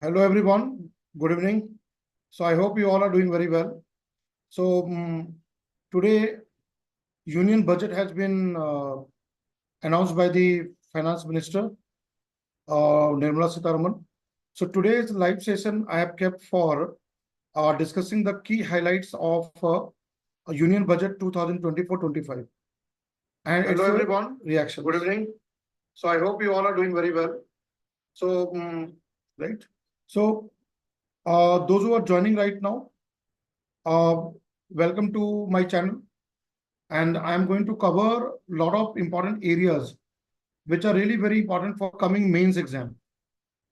Hello everyone, good evening. So I hope you all are doing very well. So today Union budget has been announced by the Finance Minister, Nirmala Sitharaman. So today's live session I have kept for discussing the key highlights of Union budget 2024-25. And hello everyone, reaction. Good evening. So I hope you all are doing very well. So right. So those who are joining right now, welcome to my channel, and I am going to cover a lot of important areas which are really very important for coming mains exam.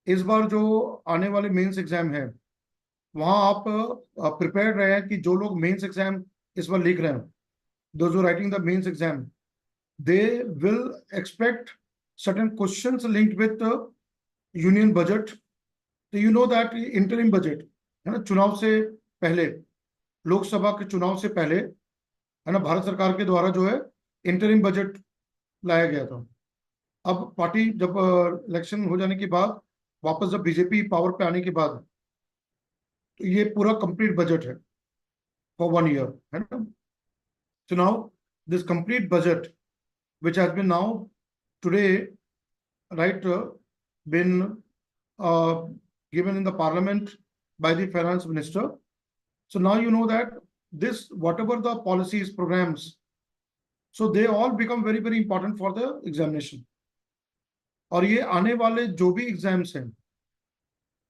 इस बार जो आने वाले mains exam है वहां आप prepare रहे हैं कि जो लोग मेंस एग्जाम इस बार लिख रहे हैं, those who are writing the mains exam, they will expect certain questions linked with the union budget. So you know that interim budget है ना, चुनाव से पहले, लोकसभा के चुनाव से पहले है ना, भारत सरकार के द्वारा जो है इंटरिम बजट लाया गया था। अब पार्टी जब इलेक्शन हो जाने के बाद वापस जब बीजेपी पावर पे आने के बाद तो ये पूरा कंप्लीट बजट है फॉर 1 year, है ना। सो now this complete budget which has been now today, right, been given in the parliament by the finance minister. So now you know that this, whatever the policies, programs, so they all become very, very important for the examination. और ये आने वाले जो भी exams हैं,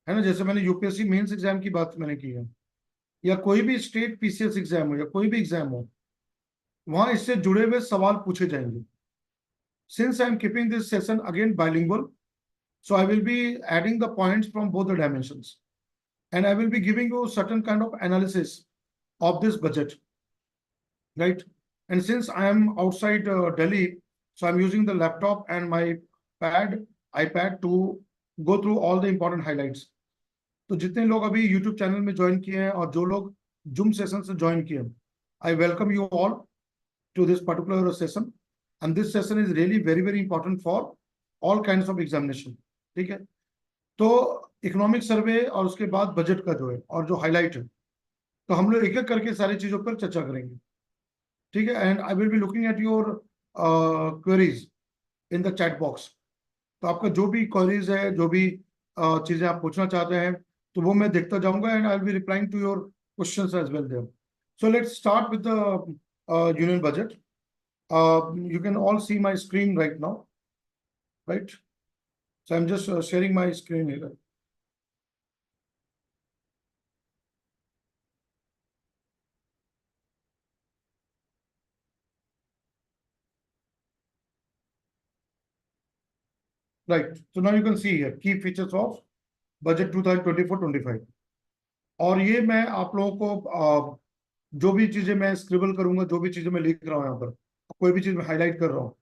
है ना, जैसे मैंने यूपीएससी मेंस एग्जाम की बात मैंने की है, या कोई भी स्टेट पीसीएस एग्जाम हो या कोई भी एग्जाम हो, वहां इससे जुड़े हुए सवाल पूछे जाएंगे. Since I am keeping this session again bilingual, so I will be adding the points from both the dimensions, and I will be giving you certain kind of analysis of this budget, right? And since I am outside Delhi, so I'm using the laptop and my iPad to go through all the important highlights. तो जितने लोग अभी YouTube channel में join किए हैं और जो लोग Zoom सेशन से ज्वाइन किए हैं, I welcome you all to this particular session, and this session is really very, very important for all kinds of examination. ठीक है, तो इकोनॉमिक सर्वे और उसके बाद बजट का जो है और जो हाईलाइट है, तो हम लोग एक एक करके सारी चीजों पर चर्चा करेंगे. ठीक है, and I will be looking at your queries in the chat box. तो आपका जो भी क्वेरीज है, जो भी चीजें आप पूछना चाहते हैं, तो वो मैं देखता जाऊंगा, and I will be replying to your questions as well there. So let's start with the union budget. You can all see my screen right now, right? So I'm just sharing my screen here. Right. So now you can see here key features of budget 2024-25. और ये मैं आप लोगों को जो भी चीजें मैं स्क्रिबल करूंगा, जो भी चीजें मैं लिख रहा हूँ यहाँ पर, कोई भी चीज मैं हाईलाइट कर रहा हूँ,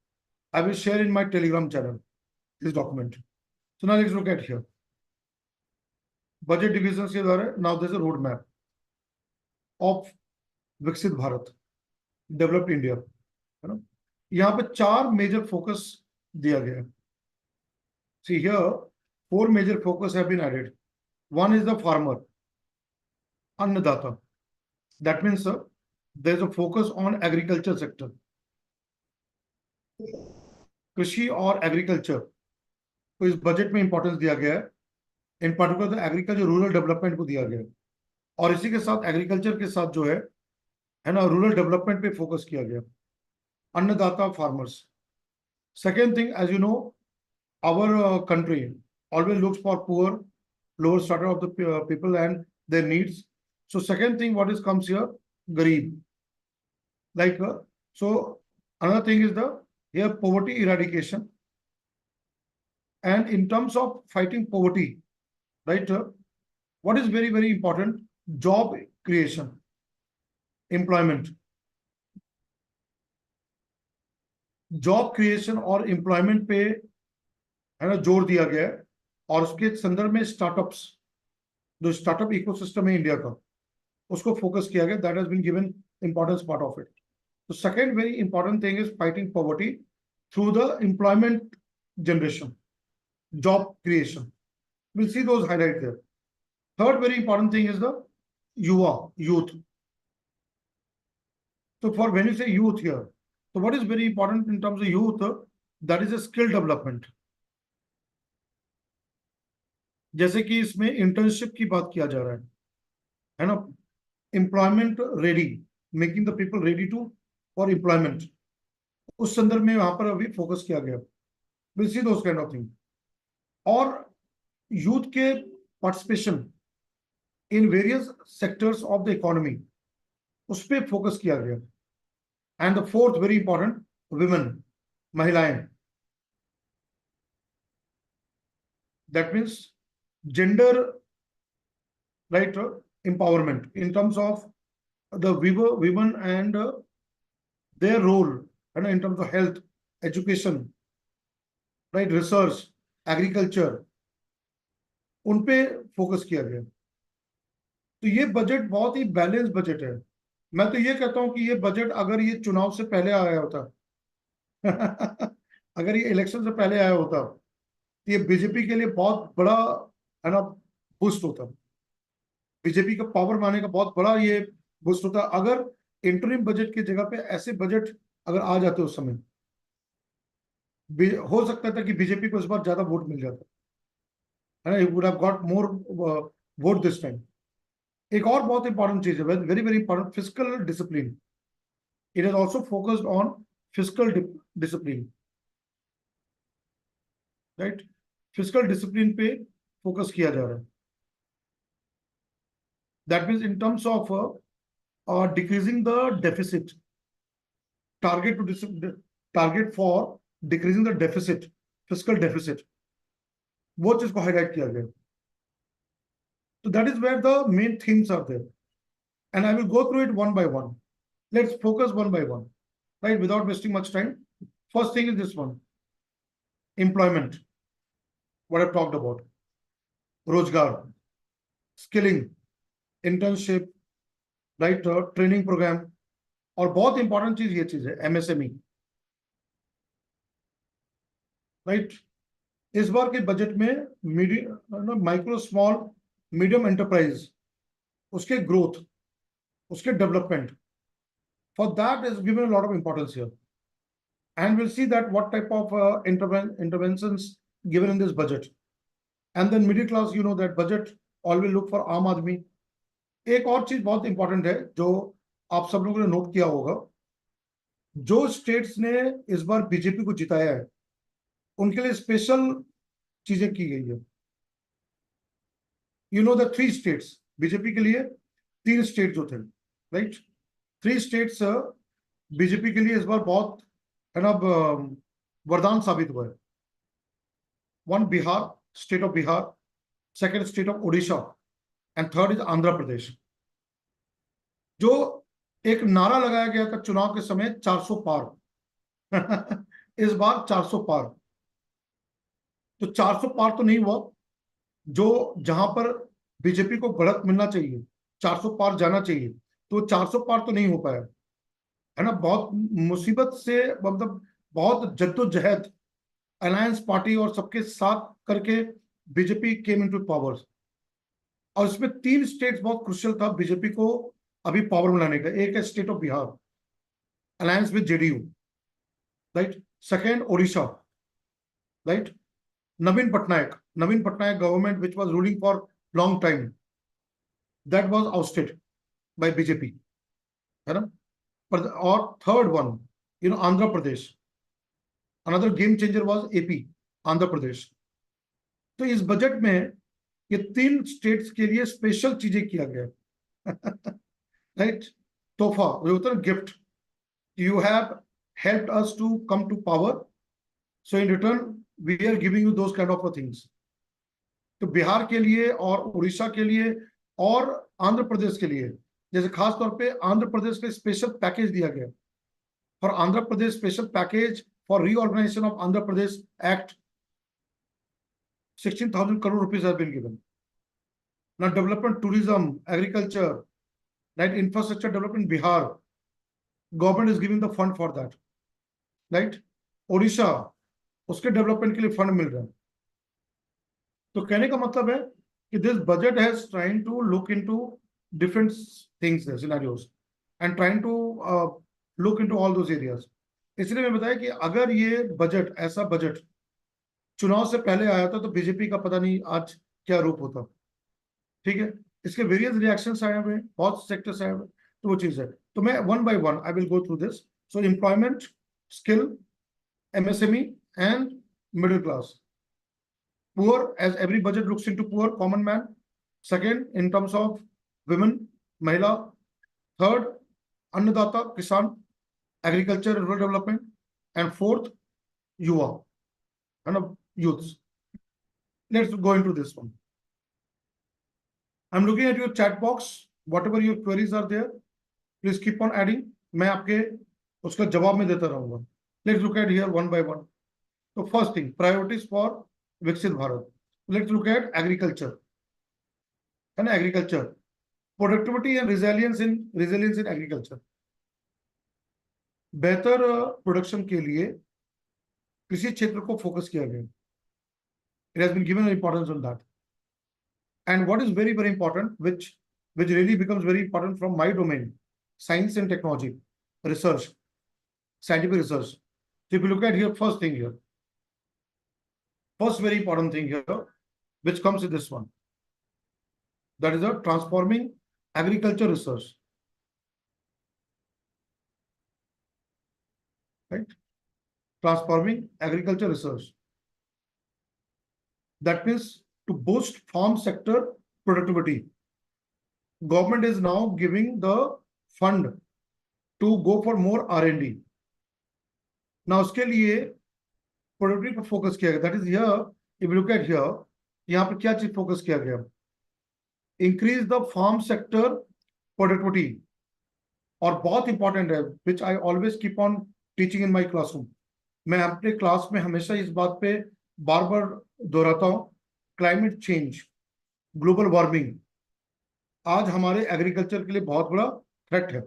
I will share in my Telegram channel this document. So now let's look at here. Budget divisions के द्वारा now there's a road map of विकसित भारत, डेवलप्ड इंडिया, है ना. यहाँ पे 4 मेजर फोकस दिया गया है. See here, 4 major focus have been added. One is the farmer, अन्नदाता. That means there is a focus on agriculture sector. कृषि और एग्रीकल्चर को इस बजट में इंपॉर्टेंस दिया गया है. इन पर्टिकुलर एग्रीकल्चर रूरल डेवलपमेंट को दिया गया है, और इसी के साथ एग्रीकल्चर के साथ जो है ना, रूरल डेवलपमेंट पे फोकस किया गया. अन्नदाता, farmers. Second thing, as you know, our country always looks for poor, lower strata of the people and their needs. So second thing, what is comes here, garib. Like so, another thing is the here poverty eradication. And in terms of fighting poverty, right, what is very, very important, job creation, employment. Job creation और employment पे है ना जोर दिया गया है, और उसके संदर्भ में स्टार्टअप्स, जो स्टार्टअप इकोसिस्टम है इंडिया का, उसको फोकस किया गया. That has been given importance part of it. तो second very important thing is fighting poverty through the employment generation, job creation. We'll see those highlighted there. Third very important thing is the youth. So for when you say youth here, so what is very important in terms of youth, that is a skill development. जैसे कि इसमें internship की बात किया जा रहा है ना, employment ready, making the people ready to for employment, उस संदर्भ में वहां पर अभी फोकस किया गया, will see those kind of thing. और यूथ के participation in various sectors of the economy, उस पर फोकस किया गया। And the fourth very important, women, महिलाएं, that means gender right empowerment in terms of the women and their role, and in terms of health, education, right, research, agriculture, उन पे focus किया गया। तो ये बजट बहुत ही बैलेंस बजट है। मैं तो ये कहता हूं कि ये बजट अगर ये चुनाव से पहले आया होता अगर ये इलेक्शन से पहले आया होता तो ये बीजेपी के लिए बहुत बड़ा, है ना, बूस्ट होता, बीजेपी का पावर बनाने का बहुत बड़ा ये बूस्ट होता अगर इंटरिम बजट की जगह पे ऐसे बजट अगर आ जाते उस समय। हो सकता था कि बीजेपी को इस बार ज्यादा वोट मिल जाता, है ना, would have got more vote this time. एक और बहुत इंपॉर्टेंट चीज है, very very important, fiscal discipline. It is also focused on fiscal discipline, right, fiscal discipline पे फोकस किया जा रहा है। That means in terms of decreasing the deficit, target for decreasing the deficit, fiscal deficit, वो चीज को highlight किया गया। तो that is where the main themes are there, and I will go through it one by one. Let's focus one by one, right, without wasting much time. First thing is this one, employment, what I've talked about, रोजगार, skilling, internship, right, training programme, और बहुत important चीज ये चीज है MSME, right. इस बार के budget में medium, micro small medium enterprise, उसके ग्रोथ, उसके development, for that is given a lot of importance here, and we'll see that what type of interventions given in this budget. And then middle class, you know that budget always look for आम आदमी। एक और चीज बहुत important है जो आप सब लोगों ने नोट किया होगा, जो स्टेट्स ने इस बार बीजेपी को जिताया है उनके लिए स्पेशल चीजें की गई है। You know the 3 states, BJP के लिए 3 स्टेट जो थे, राइट, 3 स्टेट्स बीजेपी के लिए इस बार बहुत, है ना, वरदान साबित हुआ है। One Bihar, state of Bihar, second state of Odisha, and third is Andhra Pradesh. जो एक नारा लगाया गया था चुनाव के समय, 400 पार इस बार 400 पार। तो 400 पार तो नहीं हुआ, जो जहां पर बीजेपी को बढ़त मिलना चाहिए, 400 पार जाना चाहिए, तो 400 पार तो नहीं हो पाया, है ना। बहुत मुसीबत से, मतलब बहुत जद्दोजहद अलायंस पार्टी और सबके साथ करके बीजेपी केम इनटू पावर। और इसमें 3 स्टेट्स बहुत क्रुशियल था बीजेपी को अभी पावर में लाने का। एक है state of Bihar, alliance with JDU, right, second Odisha, right, Naveen Patnaik government which was ruling for long time, that was ousted by BJP, है ना। और third one, you know, Andhra Pradesh, another game changer was AP, Andhra Pradesh. तो इस बजट में ये 3 स्टेट्स के लिए special चीजें किया गया राइट, तोहफा, जो होता है gift, you have helped us to come to power, so in return we are giving you those kind of things. तो बिहार के लिए और उड़ीसा के लिए और आंध्र प्रदेश के लिए, जैसे खास तौर पे आंध्र प्रदेश के स्पेशल पैकेज दिया गया, for Andhra Pradesh special package for reorganisation of Andhra Pradesh act, 16,000 crore rupees have been given. Now development, tourism, agriculture, right, infrastructure development, Bihar, government is giving the fund for that, right? Odisha, उसके development के लिए fund मिल रहा है। तो कहने का मतलब है कि this budget has trying to look into different things, scenarios, and trying to look into all those areas. इसलिए मैं बताया कि अगर ये बजट, ऐसा बजट चुनाव से पहले आया था तो बीजेपी का पता नहीं आज क्या रूप होता। ठीक है, इसके वेरियस रिएक्शंस आए हुए, बहुत सेक्टर्स आए हुए, तो वो चीज है। तो मैं one by one I will go through this. So employment, skill, MSME and middle class. Poor, as every budget looks into poor common man. Second, in terms of women, mahila. Third, annadata, kisan, agriculture, rural development. And fourth, yuva, and youths. Let's go into this one. I'm looking at your chat box. Whatever your queries are there, please keep on adding. मैं आपके उसका जवाब में देता रहूंगा. Let's look at here one by one. So first thing, priorities for विकसित Bharat. Let's look at agriculture. And agriculture, productivity and resilience in agriculture. बेहतर production के लिए कृषि क्षेत्र को फोकस किया गया. It has been given an importance on that. And what is very, very important, which really becomes very important from my domain, science and technology, research, scientific research. So if you look at here, first thing here, first very important thing here, which comes with this one, that is a transforming agriculture research. Right? Transforming agriculture research. That means to boost farm sector productivity. Government is now giving the fund to go for more R&D. Now उसके लिए productivity पर focus किया गया. That is here, if you look at here, यहाँ पर क्या चीज focus किया गया? Increase the farm sector productivity. और बहुत इंपॉर्टेंट है, which I always keep on teaching in my classroom. मैं अपने क्लास में हमेशा इस बात पे बार बार दोहराता हूँ, क्लाइमेट चेंज, ग्लोबल वार्मिंग आज हमारे एग्रीकल्चर के लिए बहुत बड़ा थ्रेट है.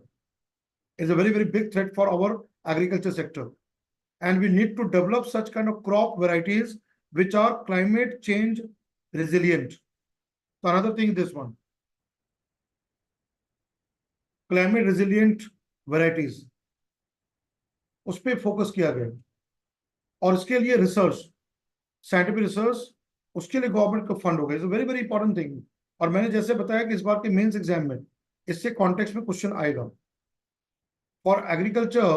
Is a very very big threat for our agriculture sector. And we need to develop such kind of crop varieties which are climate change resilient. So another thing, this one, climate resilient varieties, उस पर focus किया गया. और इसके लिए research, scientific research, उसके लिए government का फंड होगा. It's a very very important thing. और मैंने जैसे बताया कि इस बार के मेंस एग्जाम में इससे कॉन्टेक्स्ट में क्वेश्चन आएगा. For agriculture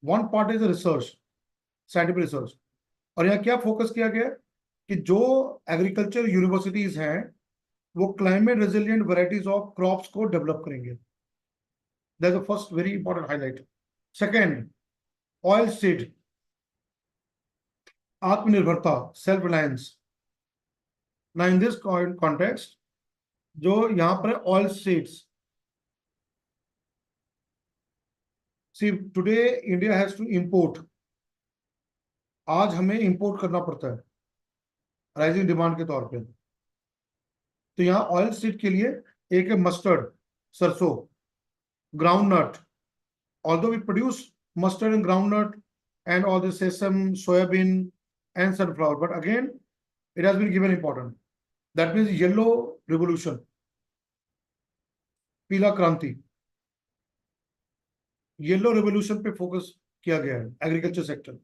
one part is research, scientific research. और यहाँ क्या फोकस किया गया कि जो एग्रीकल्चर यूनिवर्सिटीज हैं वो climate resilient varieties of crops को डेवलप करेंगे. That's the first very important highlight. Second, oil seed, आत्मनिर्भरता, self reliance. Now in this context, जो यहाँ पर oil seeds, see today India has to import. आज हमें इंपोर्ट करना पड़ता है राइजिंग डिमांड के तौर पे. तो यहाँ ऑयल सीड के लिए एक है मस्टर्ड, सरसों, groundnut. Although we produce mustard and groundnut and all the sesame, soyabean and sunflower, but again it has been given important. That means yellow revolution, पीला क्रांति, येलो रिवोल्यूशन पे फोकस किया गया है agriculture sector.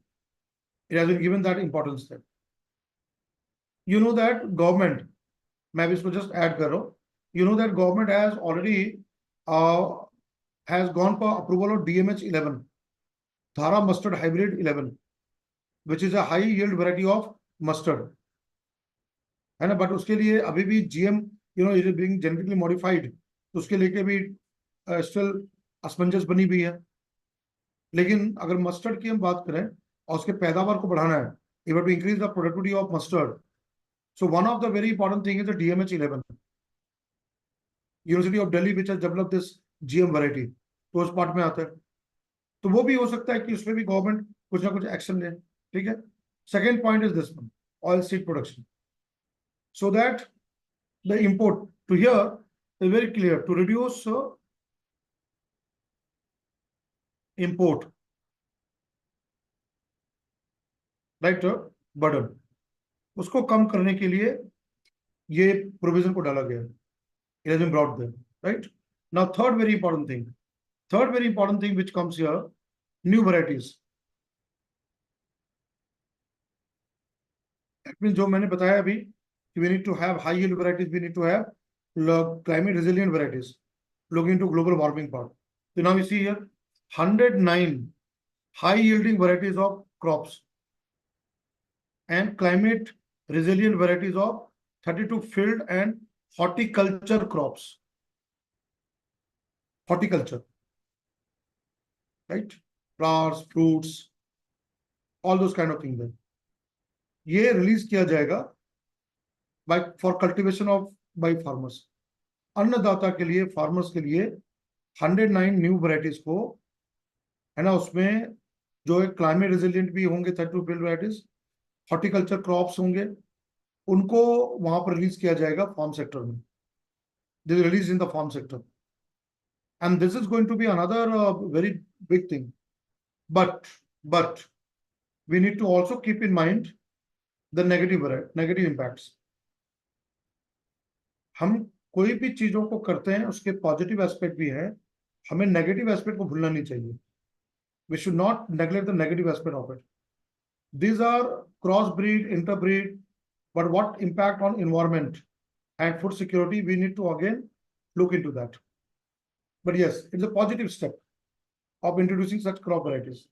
It has been given that importance there. You know that government, मैं भी इसको just add कर रहा हूँ. You know that government has already has gone for approval of DMH 11, Dhara mustard hybrid 11, which is a high yield variety of mustard. है ना? But उसके लिए अभी भी GM, it is being genetically modified, तो उसके लेके भी still असमंजस बनी हुई है. लेकिन अगर मस्टर्ड की हम बात करें और उसके पैदावार को बढ़ाना है, if we have to increase the productivity of mustard, so one of the very important thing is the DMH 11. University of Delhi which has developed this GM variety, तो उस पार्ट में आता है. तो वो भी हो सकता है कि उसमें भी गवर्नमेंट कुछ ना कुछ एक्शन ले. ठीक है. Second point is this one, oil seed production, so that the import to here is very clear, to reduce import, right, burden, उसको कम करने के लिए ये प्रोविजन को डाला गया, it has been brought there, right? Now third very important thing which comes here, new varieties. जो मैंने बताया अभी कि we need to have high yield varieties, we need to have climate resilient varieties, look into global warming part. So now we see here 109 high yielding varieties of crops and climate resilient varieties of 32 field and horticulture crops. Horticulture, right? Flowers, fruits, all those kind of things. ये release किया जाएगा by for cultivation of by farmers, अन्नदाता के लिए, farmers के लिए 109 new varieties को, है ना, उसमें जो है क्लाइमेट रेजिलिएंट भी होंगे 32 फील्ड वैरायटीज, हॉर्टिकल्चर क्रॉप्स होंगे, उनको वहां पर रिलीज किया जाएगा फार्म सेक्टर में, this release in the farm sector, and this is going to be another very big thing, but we need to also keep in mind the negative impacts. हम कोई भी चीजों को करते हैं उसके पॉजिटिव एस्पेक्ट भी है, हमें नेगेटिव एस्पेक्ट को भूलना नहीं चाहिए. We should not neglect the negative aspect of it. These are crossbreed, interbreed, but what impact on environment and food security, we need to again look into that. But yes, it's a positive step of introducing such crop varieties.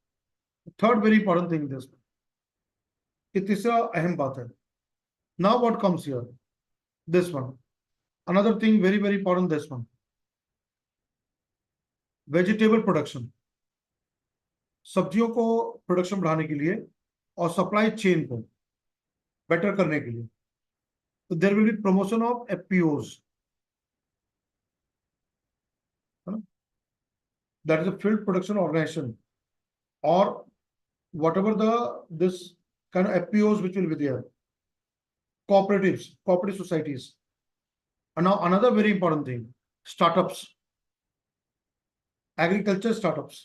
Third very important thing this, ये तीसरा अहम बात है. Now what comes here? This one. Another thing very, very important, this one. Vegetable production. सब्जियों को production बढ़ाने के लिए और सप्लाई चेन को बेटर करने के लिए, तो there will be promotion of FPOs, that is a field production organisation, और whatever this kind of FPOs which will be there, cooperative societies. And now another very important thing, startups, agriculture startups.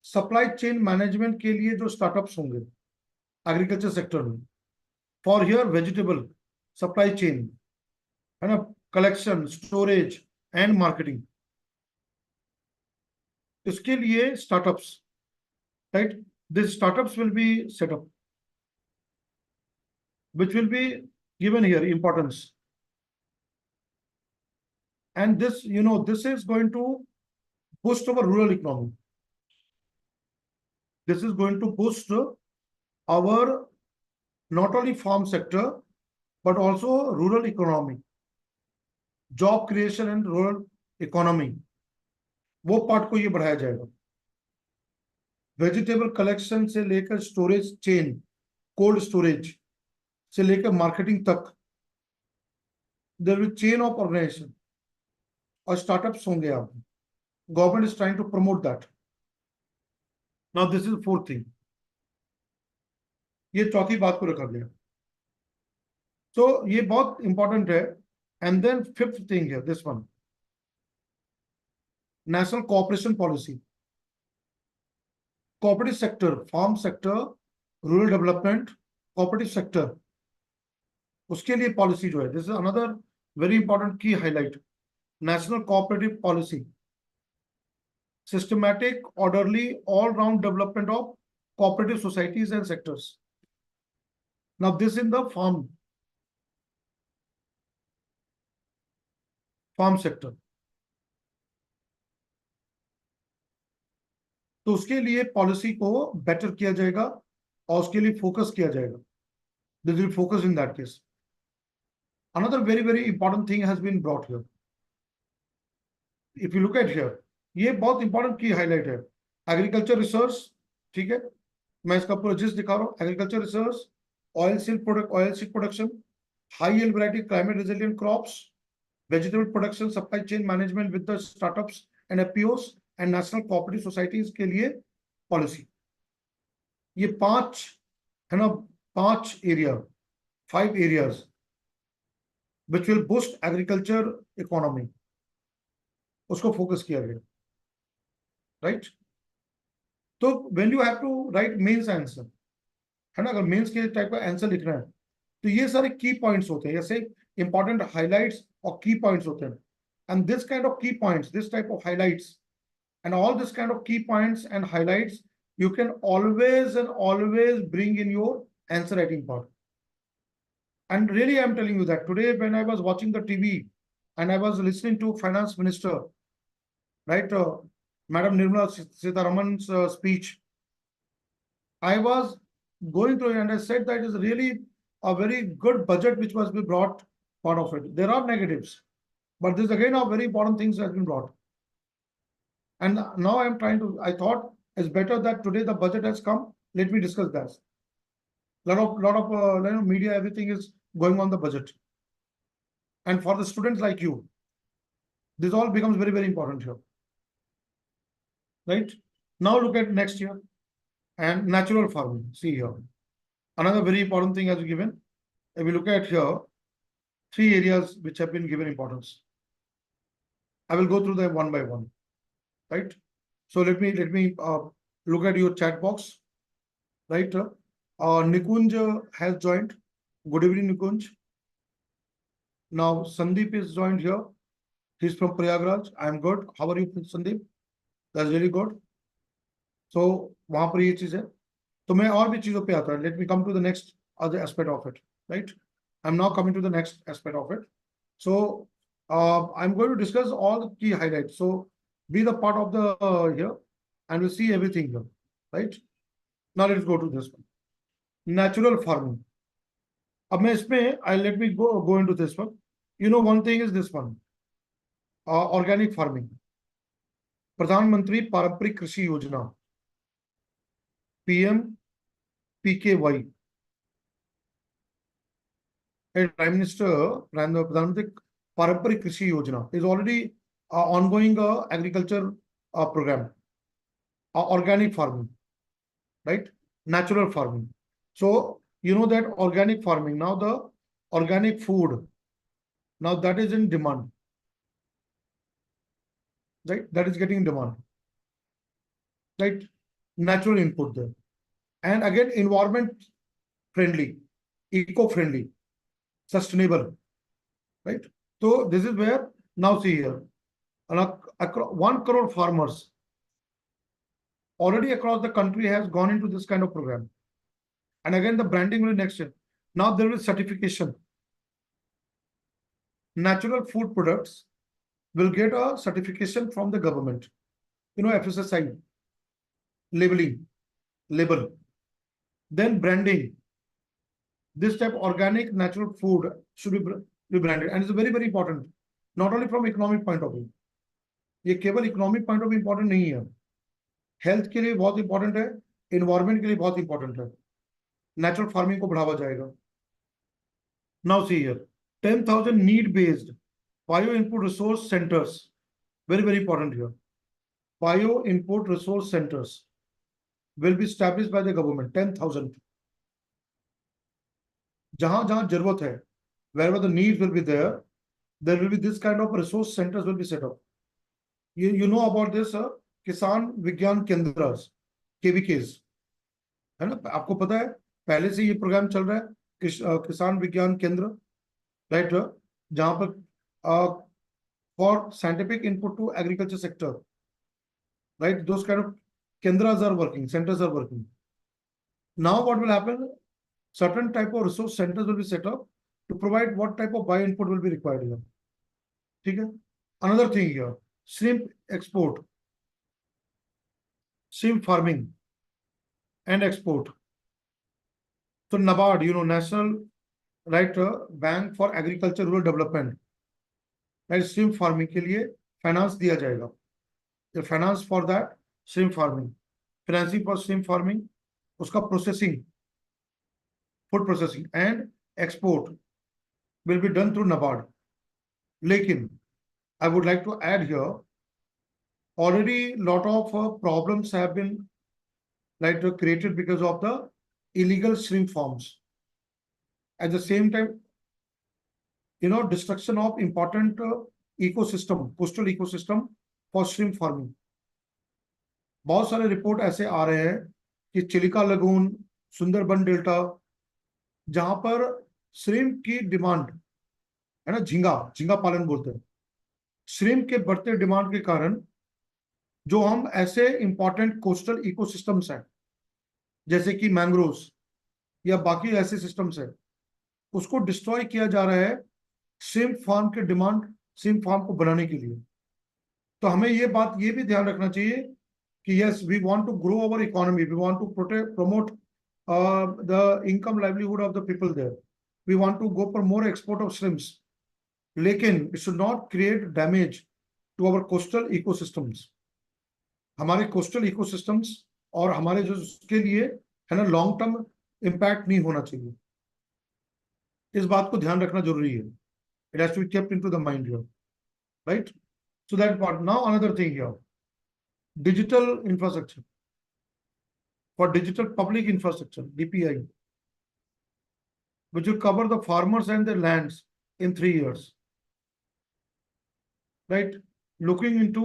Supply chain management के लिए जो startups होंगे agriculture sector में, for here vegetable supply chain, है ना, collection, storage and marketing, इसके लिए startups, right, this startups will be set up, which will be given here importance, and this, this is going to boost our rural economy. This is going to boost our not only farm sector but also rural economy, job creation and rural economy, वो part को ये बढ़ाया जाएगा. Vegetable collection से लेकर storage chain, cold storage से लेकर marketing तक, there will chain of organisation और स्टार्टअप्स होंगे. आप, government is trying to promote that. Now this is fourth thing, ये चौथी बात को रखा गया, तो ये बहुत इंपॉर्टेंट है. एंड देन फिफ्थ थिंग है this one, national cooperation policy, cooperative sector, farm sector, rural development, cooperative sector, उसके लिए पॉलिसी जो है, this is another very important की highlight, national cooperative policy, systematic, orderly, all-round development of cooperative societies and sectors. Now, this in the farm sector. तो उसके लिए policy को better किया जाएगा और उसके लिए फोकस किया जाएगा. This will focus in that case. Another very, very important thing has been brought here. If you look at here, ये बहुत इंपॉर्टेंट की हाईलाइट है, एग्रीकल्चर रिसर्च. ठीक है, मैं इसका पूरा जिस्ट दिखा रहा हूँ. Agriculture research, oil seed production, high yield variety, climate resilient crops, vegetable production, supply chain management with the startups and FPOs and national cooperative societies के लिए पॉलिसी. ये 5 है ना, 5 area, 5 areas which will boost agriculture economy, उसको focus किया गया, right. तो when you have to write mains answer, है ना, अगर मेंस के टाइप का आंसर लिखना है तो ये सारे की पॉइंट्स होते हैं, जैसे इंपॉर्टेंट हाइलाइट्स और की पॉइंट्स होते हैं. एंड दिस काइंड ऑफ की points, this type of highlights and all this kind of key points and highlights you can always and always bring in your answer writing part. And really I'm telling you that today when I was watching the TV and I was listening to finance minister, right, Madam Nirmala Sitharaman's speech, I was going through it and I said that is really a very good budget which was be brought part of it. There are negatives, but this again are very important things that has been brought. And now I'm trying to, I thought it's better that today the budget has come. Let me discuss that. Lot of media, everything is going on the budget. And for the students like you, this all becomes very, very important here. Right? Now look at next year and natural farming. See here. Another very important thing has been given. If we look at here, 3 areas which have been given importance. I will go through them one by one. Right? So let me look at your chat box. Right? Nikunj has joined. Good evening, Nikunj. Now Sandeep is joined here. He's from Prayagraj. I'm good. How are you, Sandeep? That's really good. So वहां पर ये चीज है. तो मैं और भी चीजों पे आता है. Let me come to the next other aspect of it. Right? I'm now coming to the next aspect of it. So I'm going to discuss all the key highlights. So be the part of the here, and we'll see everything here. Right? Now let's go to this one. Natural farming. अब मैं इसमें let me go into this one. You know, one thing is this one. Organic farming. प्रधानमंत्री पारंपरिक कृषि योजना, PMPKY. Prime Minister, Pradhanmantri Paramparik Krishi Yojana is already ongoing agriculture program, organic farming, right? Natural farming. So you know that organic farming, now the organic food, now that is in demand, right? That is getting in demand, right? Natural input there. And again, environment friendly, eco-friendly, sustainable, right? So this is where, now see here, 1 crore farmers already across the country has gone into this kind of program. And again, the branding will be next year. Now there is certification. Natural food products will get a certification from the government. You know, FSSI, labeling, label. Then branding. This type of organic natural food should be branded. And it's very, very important. Not only from economic point of view. ये केवल economic point of view important नहीं है, health के लिए बहुत important है, environment के लिए बहुत इंपॉर्टेंट है. नेचुरल फार्मिंग को बढ़ावा जाएगा. Now see here, 10,000 need based bio input resource centres, very very important here. Bio input resource centres will be established by the government. 10,000. जहां जहां जरूरत है, wherever the needs will be there, there will be this kind of resource centers will be set up. You know about this किसान विज्ञान केंद्र, KVKs, है ना? आपको पता है पहले से ये प्रोग्राम चल रहा है, किसान विज्ञान केंद्र, राइट, जहां पर for scientific input to agriculture sector, right, those kind of kendras are working, centers are working. Now what will happen, certain type of resource centers will be set up to provide what type of bio input will be required here. ठीक है. Another thing here, shrimp export, shrimp farming and export. So NABARD, you know, National, right, Bank for Agriculture Rural Development, right, shrimp farming के लिए finance दिया जाएगा. The finance for that shrimp farming, financing for shrimp farming, उसका processing, food processing and export will be done through NABARD. लेकिन I would like to add here, already lot of problems have been like created because of the illegal shrimp farms. At the same time, you know, destruction of important ecosystem, coastal ecosystem for shrimp farming. बहुत सारे report ऐसे आ रहे हैं कि Chilika lagoon, Sundarban delta, जहां पर shrimp की demand है ना, झींगा झींगा पालन बोलते हैं, श्रिम्प के बढ़ते डिमांड के कारण जो हम ऐसे इंपॉर्टेंट कोस्टल इकोसिस्टम्स हैं जैसे कि मैंग्रोव्स या बाकी ऐसे सिस्टम्स है, उसको डिस्ट्रॉय किया जा रहा है श्रिम्प फार्म के डिमांड, श्रिम्प फार्म को बनाने के लिए। तो हमें ये भी ध्यान रखना चाहिए कि yes, we want to grow our economy, we want to protect promote the income livelihood of the people there, we want to go for more export of shrimps, लेकिन it should not create damage to our coastal ecosystems. हमारे coastal ecosystems और हमारे जो उसके लिए है ना long term impact नहीं होना चाहिए। इस बात को ध्यान रखना जरूरी है। It has to be kept into the mind here, right? So that part. Now another thing here, digital infrastructure, for digital public infrastructure, DPI, which will cover the farmers and their lands in 3 years, right? Looking into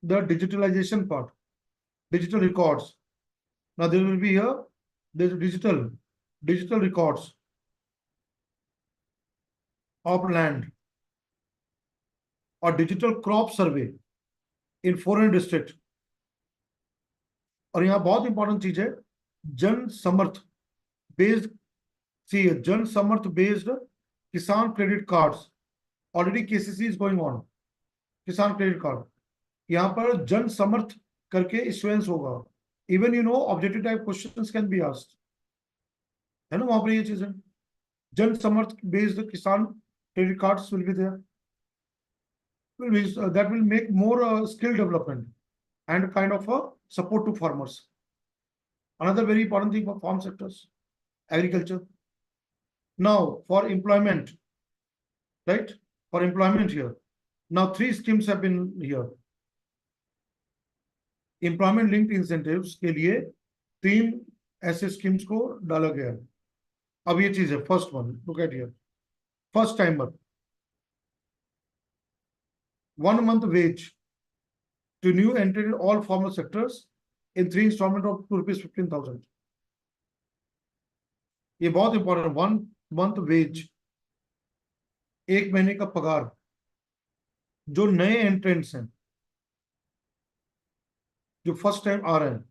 the digitalization part, digital records. Now there will be here, there's digital records of land or digital crop survey in foreign district. और यहाँ बहुत important चीज है, जन Samarth based, see Jan Samarth based Kisan credit cards, already KCC is going on, Kisan credit card, यहाँ पर जन समर्थ करके issuance होगा। Even you know objective type questions can be asked, है ना, वहां पर ये चीजें, Jan Samarth based Kisan credit cards will be there, that will make more skill development and kind of a support to farmers. Another very important thing for farm sectors, agriculture. Now for employment, right? For employment here. Now 3 schemes have been here. Employment linked incentives के लिए 3 ऐसे schemes को डाला गया है। अब ये चीज है, first one, look at here. First timer, 1 month wage to new entered in all formal sectors in 3 installment of ₹15,000. ये बहुत इंपॉर्टेंट, 1 month wage, 1 महीने का पगार, जो नए एंट्रेंट्स हैं, जो फर्स्ट टाइम आ रहे हैं,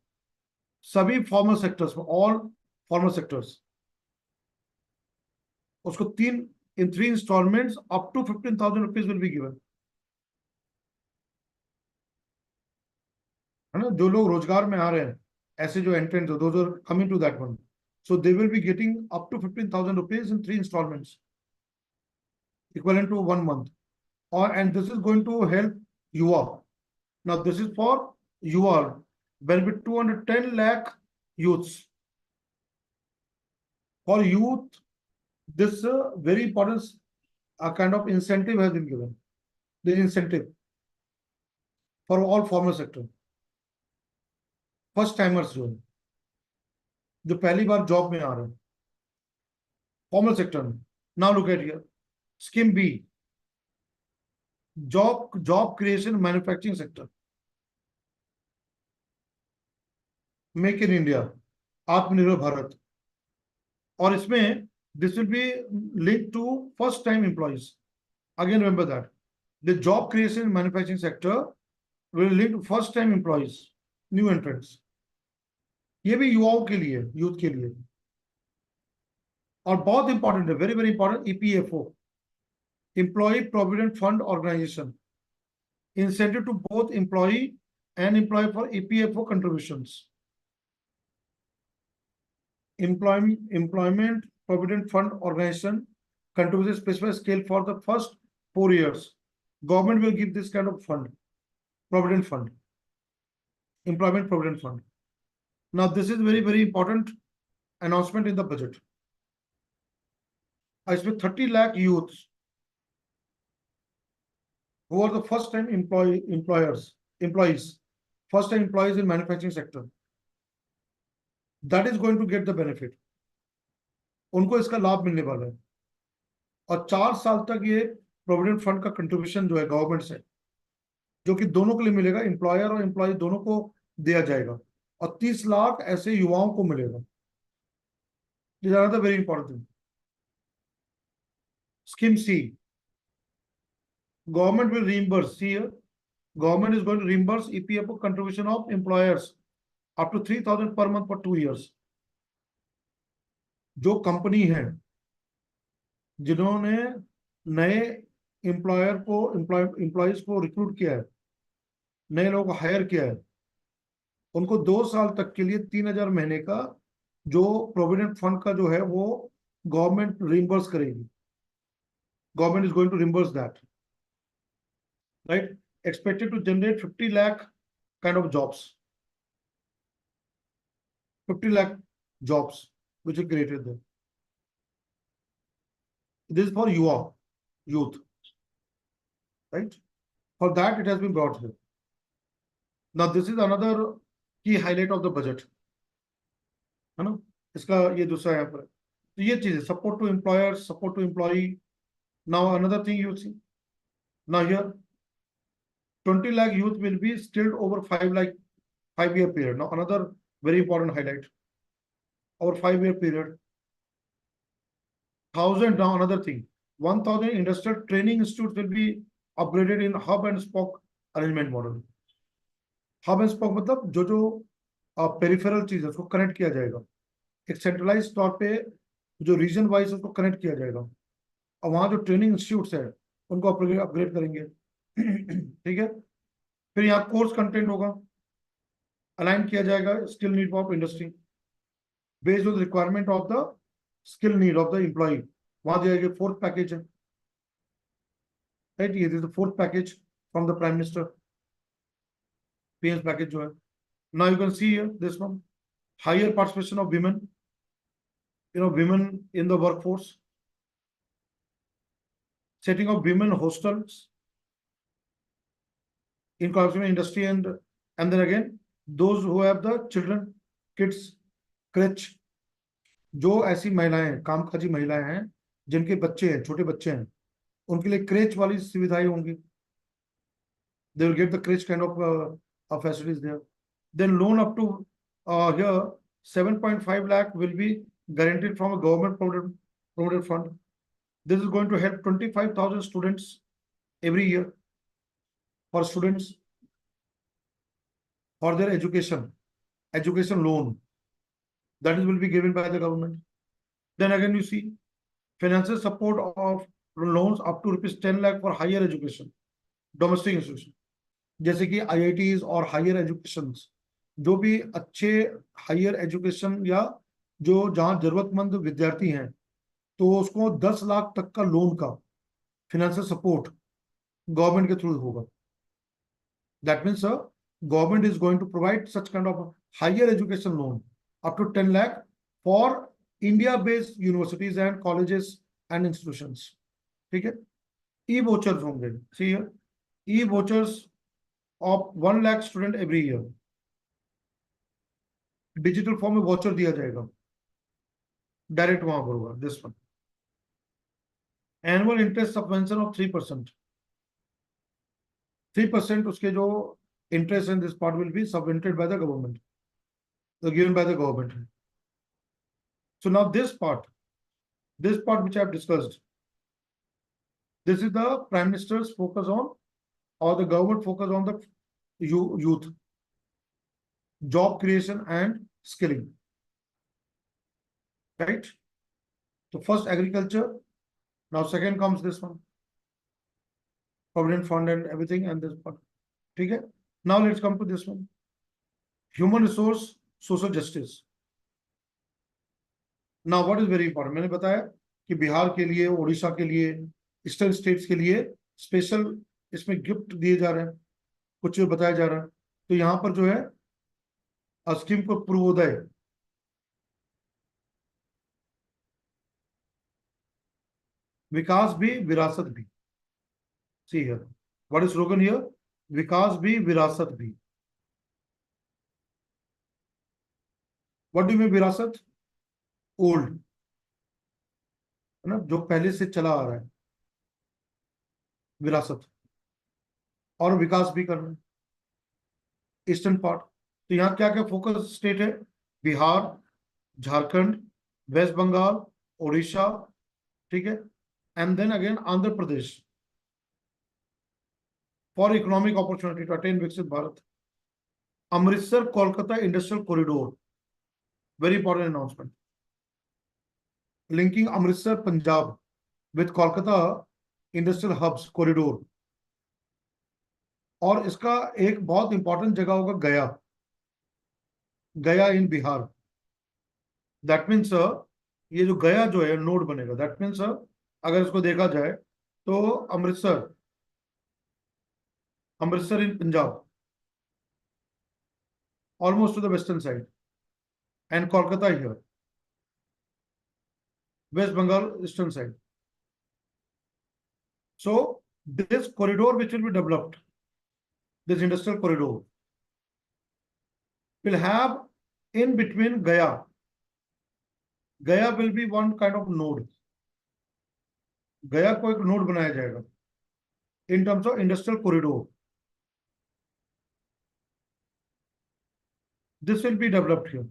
सभी फॉर्मल सेक्टर्स में, ऑल फॉर्मल सेक्टर्स, उसको 3 instalments up to ₹15,000 will be given, है ना। जो लोग रोजगार में आ रहे हैं, ऐसे जो entrants, those are coming to that one, so they will be getting up to ₹15,000 in 3 installments, equivalent to 1 month. And this is going to help Yuva. Now this is for Yuva, benefit 210 lakh youths. For youth, this very important kind of incentive has been given. The incentive for all formal sector. First timers जो पहली बार job में आ रहे हैं formal sector में. Now look at here, scheme B, job creation manufacturing sector, make in India, Atmanirbhar Bharat. और इसमें this will be link to first time employees. Again remember that the job creation manufacturing sector will link to first time employees, new entrants. ये भी युवाओं के लिए, youth के लिए. और बहुत इंपॉर्टेंट है, very very important, EPFO, employee provident fund organisation, incentive to both employee and employer for EPFO contributions. Employment Provident Fund Organization contributes a specified scale for the first 4 years. Government will give this kind of fund, Provident Fund, Employment Provident Fund. Now, this is very, very important announcement in the budget. I expect 30 lakh youths who are the first time employees, first time employees in manufacturing sector, that is going to get the benefit. उनको इसका लाभ मिलने वाला है. और 4 साल तक ये प्रोविडेंट फंड का कंट्रीब्यूशन जो है गवर्नमेंट से, जो कि दोनों के लिए मिलेगा, एम्प्लॉयर और एम्प्लॉय दोनों को दिया जाएगा. और 30 लाख ऐसे युवाओं को मिलेगा. This are the very important thing. Scheme C, government will reimburse. See here, government is going to reimburse EPFO contribution of employers up to 3,000 per month for 2 years. जो कंपनी है जिन्होंने नए एम्प्लॉयज को रिक्रूट किया है, नए लोगों को हायर किया है, उनको 2 साल तक के लिए 3,000 महीने का जो प्रोविडेंट फंड का जो है वो गवर्नमेंट रिम्बर्स करेगी. Government is going to reimburse that, right. Expected to generate 50 lakh kind of jobs, 50 lakh jobs which are created there. This is for youth, right? For that it has been brought here. Now this is another key highlight of the budget, है ना. इसका ये दूसरा यहाँ पर, तो ये चीज है, support to employer, support to employee. Now another thing you see, now here 20 lakh youth will be skilled over 5-year period. Now another very important highlight, over 5-year period, 1,000. Now another thing, 1,000 industrial training institutes will be upgraded in hub and spoke arrangement model. Hub and spoke मतलब जो जो peripheral चीज है उसको connect किया जाएगा, एक centralise तौर पे जो रीजन वाइज उसको कनेक्ट किया जाएगा, और वहां जो ट्रेनिंग इंस्टीट्यूट्स है उनको अपग्रेड करेंगे. ठीक है. फिर यहाँ कोर्स कंटेंट होगा, अलाइन किया जाएगा skill need of industry based on requirement of the skill need of the employee. वहां दिया गया 4th पैकेज है, राइट. ये this the 4th package from the prime minister, PM's package जो है. Now you can see here this one, higher participation of women, women in the workforce, setting of women hostels in construction industry, and then again those who have the children, kids, crèche. जो ऐसी महिलाएं, कामकाजी महिलाएं हैं जिनके बच्चे हैं, छोटे बच्चे हैं, उनके लिए क्रेच वाली सुविधाएं होंगी. They will get the crèche kind of facilities there. Then loan up to here 7.5 lakh will be guaranteed from a government provident fund. This is going to help 25,000 students every year for students for their education loan that will be given by the government. Then again you see financial support of loans up to rupees 10 lakh for higher education, domestic institution, जैसे कि IITs और higher education, जो भी अच्छे higher education या जो जहां जरूरतमंद विद्यार्थी हैं, तो उसको 10 लाख तक का लोन का फाइनेंशियल सपोर्ट गवर्नमेंट के थ्रू होगा. That means government is going to provide such kind of higher education loan up to 10 lakh for India based universities and colleges and institutions. ठीक है. ई वोचर्स होंगे, see E vouchers of 1 lakh student every year. Digital form में voucher दिया जाएगा, direct वहां पर होगा. This one, annual interest subvention of 3%. 3% उसके जो interest in this part will be subvented by the government, given by the government. So now this part which I have discussed, this is the prime minister's focus on, or the government focus on the youth, job creation and skilling, right? So first agriculture, now second comes this one, provident fund and everything, and this part. Okay. Now let's come to this one, human resource, social justice. Now what is very important, मैंने बताया कि बिहार के लिए, उड़ीसा के लिए, eastern states के लिए special इसमें गिफ्ट दिए जा रहे हैं, कुछ बताया जा रहा है. तो यहां पर जो है स्कीम को पूर्वोदय, विकास भी विरासत भी. See here what is slogan here, विकास भी विरासत भी. व्हाट डू मीन विरासत, ओल्ड, है ना, जो पहले से चला आ रहा है, विरासत, और विकास भी करना है. ईस्टर्न पार्ट, तो यहाँ क्या क्या फोकस स्टेट है, बिहार, झारखंड, वेस्ट बंगाल, उड़ीसा. ठीक है. and then again Andhra Pradesh for economic opportunity to attain Viksit Bharat. Amritsar Kolkata Industrial Corridor, very important announcement, linking Amritsar Punjab with Kolkata Industrial Hubs Corridor. और इसका एक बहुत इंपॉर्टेंट जगह होगा गया, गया इन बिहार. दैट मीन्स ये जो गया जो है नोड बनेगा. दैट मीन्स अगर इसको देखा जाए तो अमृतसर, अमृतसर इन Punjab, almost to the western side, and Kolkata here, West Bengal eastern side. So this corridor which will be developed, this industrial corridor, will have in between Gaya. Gaya will be one kind of node. Gaya को एक node बनाया जाएगा in terms of industrial corridor. This will be developed here.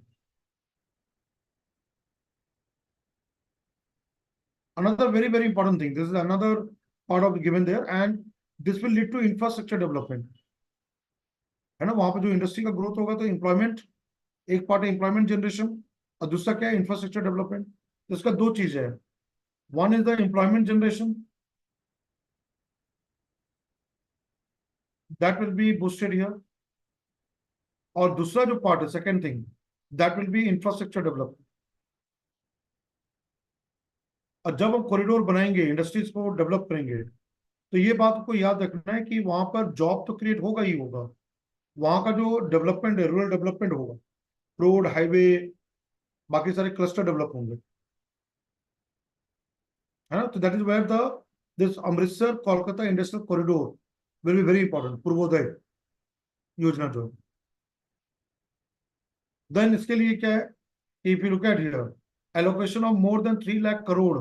Another very, very important thing. This is another part of given there, and this will lead to infrastructure development. है ना, वहां पर जो industry का growth होगा तो employment, एक part है एम्प्लॉयमेंट जनरेशन और दूसरा क्या है, इंफ्रास्ट्रक्चर डेवलपमेंट. तो इसका दो चीजें हैं. One is the employment generation, that will be boosted here, और दूसरा जो पार्ट है second thing, that will be infrastructure development. और जब हम कॉरिडोर बनाएंगे, इंडस्ट्रीज को डेवलप करेंगे, तो ये बात को याद रखना है कि वहां पर जॉब तो क्रिएट होगा ही होगा. वहां का जो डेवलपमेंट है, रूरल डेवलपमेंट होगा, रोड, हाईवे, बाकी सारे क्लस्टर डेवलप होंगे, है ना. तो that is where the this Amritsar Kolkata industrial corridor will be very important, Purvodaya योजना जो. देन इसके लिए क्या है, if you look at here, allocation of more than 3 lakh crore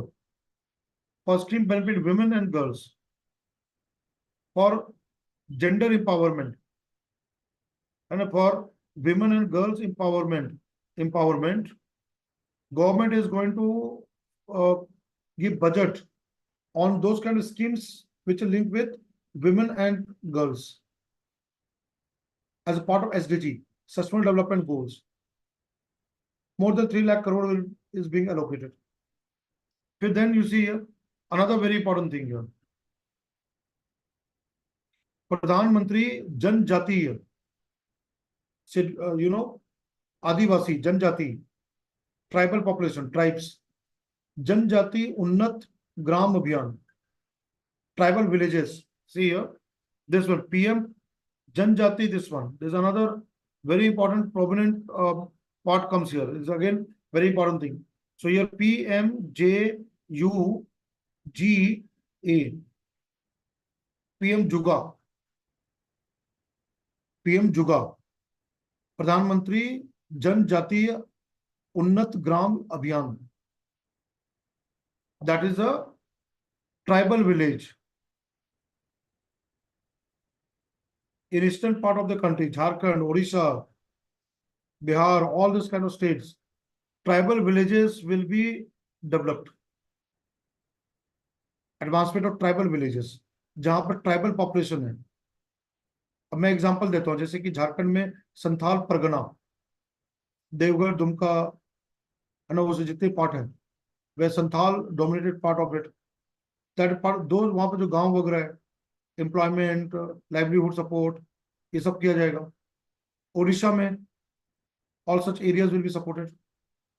for scheme benefit women and girls for gender empowerment, and for women and girls empowerment, government is going to give budget on those kind of schemes which are linked with women and girls as a part of SDG, Sustainable Development Goals. More than 3 lakh crore is being allocated. Then you see here another very important thing here. Pradhan Mantri Janjati, Adivasi, Janjati, tribal population, tribes, Janjati Unnat Gram Abhiyan, tribal villages. See here, this one, PM Janjati, this one. There's another very important prominent part comes here. It's again very important thing. So here PMJUGA, PM Juga, PM Juga, प्रधानमंत्री जनजातीय उन्नत ग्राम अभियान. That is a tribal village in eastern part of the country, Jharkhand, Odisha, Bihar, all this kind of states. Tribal villages will be developed. Advancement of tribal villages, जहां पर tribal population है. अब मैं example देता हूं, जैसे कि झारखंड में संथाल परगना, देवगढ़, दुमका, है ना, वो से जितने पार्ट है, वह Santhal dominated part of it. That part, दो वहां पर जो गांव वगैरह है, एम्प्लॉयमेंट, लाइवलीहुड सपोर्ट, ये सब किया जाएगा. ओडिशा में all such areas will be supported.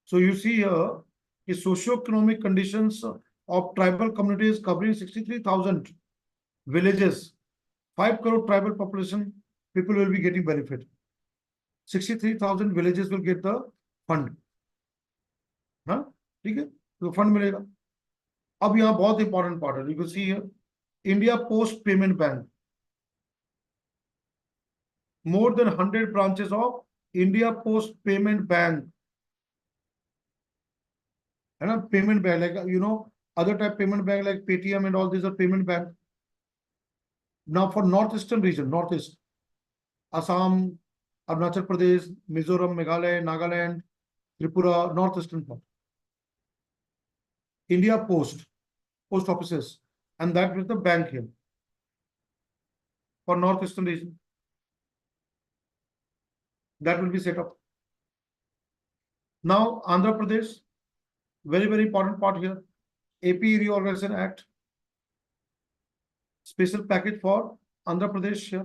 So you see here the socio-economic conditions of tribal communities covering 63,000 villages, 5 crore tribal population, people will be getting benefit. 63,000 villages will get the fund. हाँ, ठीक है, तो fund मिलेगा. अब यहाँ बहुत important part है. You can see here, India Post Payment Bank, more than 100 branches of India Post Payment Bank, है ना, payment bank, like other type payment bank like Paytm and all these are payment bank. Now for northeastern region, northeast, Assam, Arunachal Pradesh, Mizoram, Meghalaya, Nagaland, Tripura, northeastern part, India Post post offices, and that with the bank here for northeastern region. That will be set up. Now, Andhra Pradesh, very, very important part here. AP Reorganization Act, special package for Andhra Pradesh here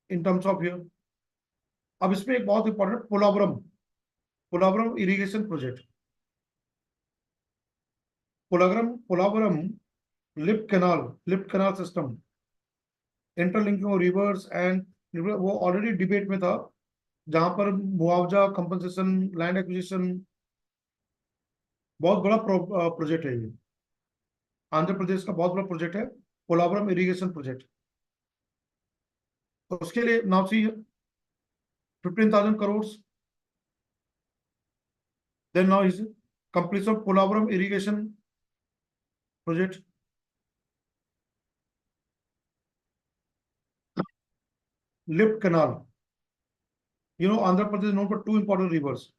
in terms of here. अब इसमें एक बहुत important Polavaram irrigation project, Polavaram lift canal system, interlinking of reverse and, वो already debate में था, जहां पर मुआवजा, कंपनसेशन, लैंड एक्विजिशन, बहुत बड़ा प्रोजेक्ट है ये, आंध्र प्रदेश का बहुत बड़ा प्रोजेक्ट है, पोलावरम इरिगेशन प्रोजेक्ट। तो उसके लिए now see 15,000 crore. Then now is completion of Polavaram irrigation project. Lift canal, Andhra Pradesh known for two important rivers,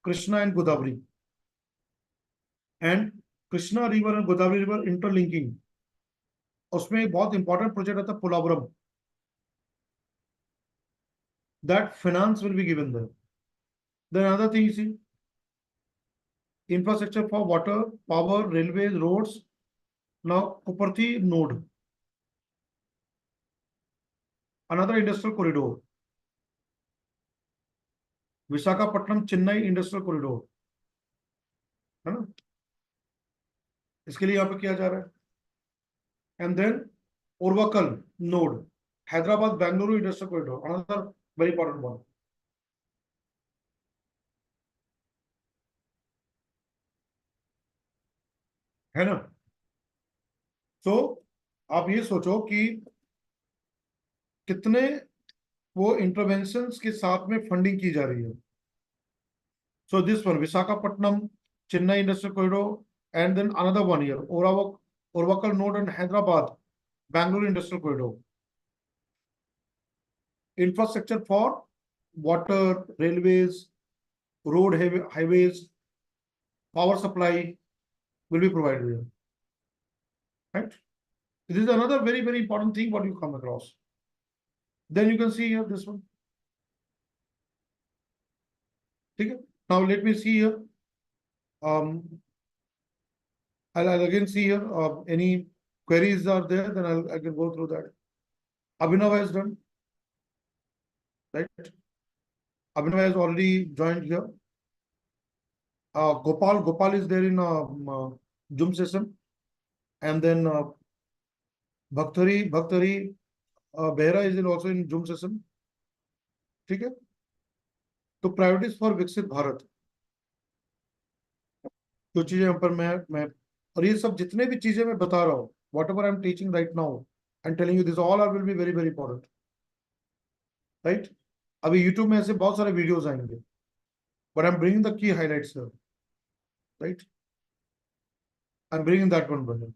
Krishna and Godavari, and Krishna river and Godavari river interlinking, उसमें एक बहुत इंपॉर्टेंट प्रोजेक्ट आता है Polavaram, that finance will be given there. Then another thing you see, infrastructure for water, power, railways, roads. Now Kuparthi node, another industrial corridor, Visakhapatnam Chennai industrial corridor, है ना, इसके लिए यहाँ पे किया जा रहा है। And then Orvakal node, Hyderabad Bengaluru industrial corridor, another very important one, है ना। तो आप ये सोचो कि कितने वो इंटरवेंशंस के साथ में फंडिंग की जा रही है। So this one Visakhapatnam Chennai industrial corridor, and then another one here Orvakal node and Hyderabad Bengaluru industrial corridor, infrastructure for water, railways, road, highways, power supply will be provided here. Right? This is another very, very important thing what you come across. Then you can see here this one. Okay? Now let me see here. I'll again see here any queries are there, then I can go through that. Abhinav has done. Right? Abhinav has already joined here. Gopal is there in Zoom session, and then Bhaktari Behra is also in Zoom session. ठीक है, तो priorities for विकसित भारत, जो चीजें यहाँ पर मैं और ये सब जितने भी चीजें मैं बता रहा हूँ, whatever I am teaching right now and telling you, this all are will be very very important, right. अभी यूट्यूब में ऐसे बहुत सारे वीडियोस आएंगे, but I am bringing the key highlights here, right, I am bringing that one bun.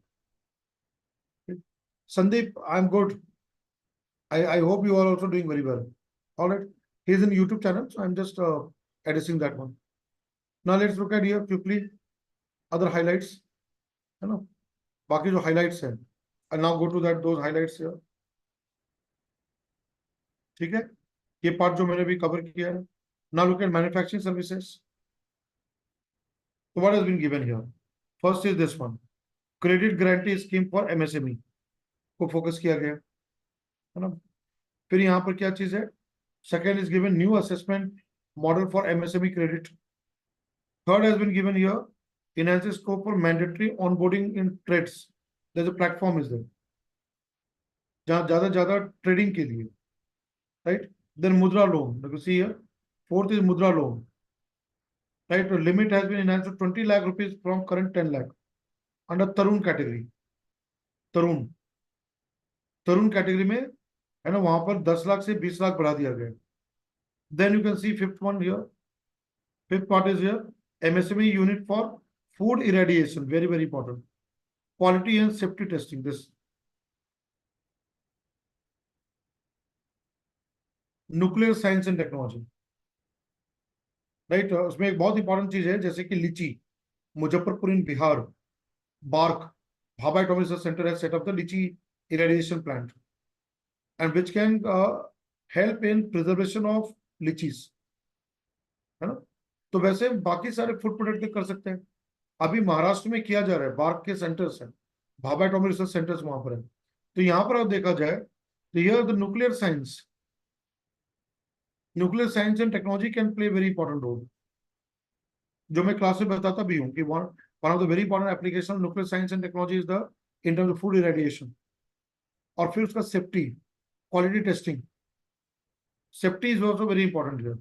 Sandeep, I'm good. I hope you are also doing very well. All right. He's in YouTube channel, so I'm just editing that one. Now let's look at here quickly other highlights. है ना, बाकी जो highlights हैं, I'll now go to those highlights here. ठीक है, ये part जो मैंने भी cover किया है. Now look at manufacturing services. So what has been given here? First is this one, credit guarantee scheme for MSME को फोकस किया गया है ना। फिर यहाँ पर क्या चीज है, second is given new assessment model for MSME credit. Third has been given here enhances scope for mandatory onboarding in trades. There's a platform is there जहाँ ज्यादा ट्रेडिंग के लिए, right? Then mudra loan, you see here. Fourth is mudra loan, right? The limit has been enhanced to 20 lakh rupees from current 10 lakh under tarun category. Tarun category में, है ना, वहां पर 10 लाख से 20 लाख बढ़ा दिया गया। Then you can see fifth one here, fifth part is here MSME unit for food irradiation, very very important, quality and safety testing, this nuclear science and technology, right. उसमें एक बहुत इंपॉर्टेंट चीज है जैसे कि लीची, मुजफ्फरपुर इन Bihar, bark. Bhabha Atomic Research Center has set up the lychee irradiation plant, and which can help in preservation of lychees, है ना? तो वैसे बाकी सारे फूड प्रोडक्ट कर सकते हैं। अभी महाराष्ट्र में किया जा रहा है, बार्क के सेंटर्स हैं, भाभा एटॉमिक रिसर्च सेंटर्स वहां पर है। तो यहाँ पर अगर देखा जाए तो here the nuclear science and technology can play very important role, जो मैं क्लास में बताता भी हूँ कि one one of the very important application nuclear science and technology is the in terms of food irradiation. और फिर उसका safety, quality testing, safety is also very important है।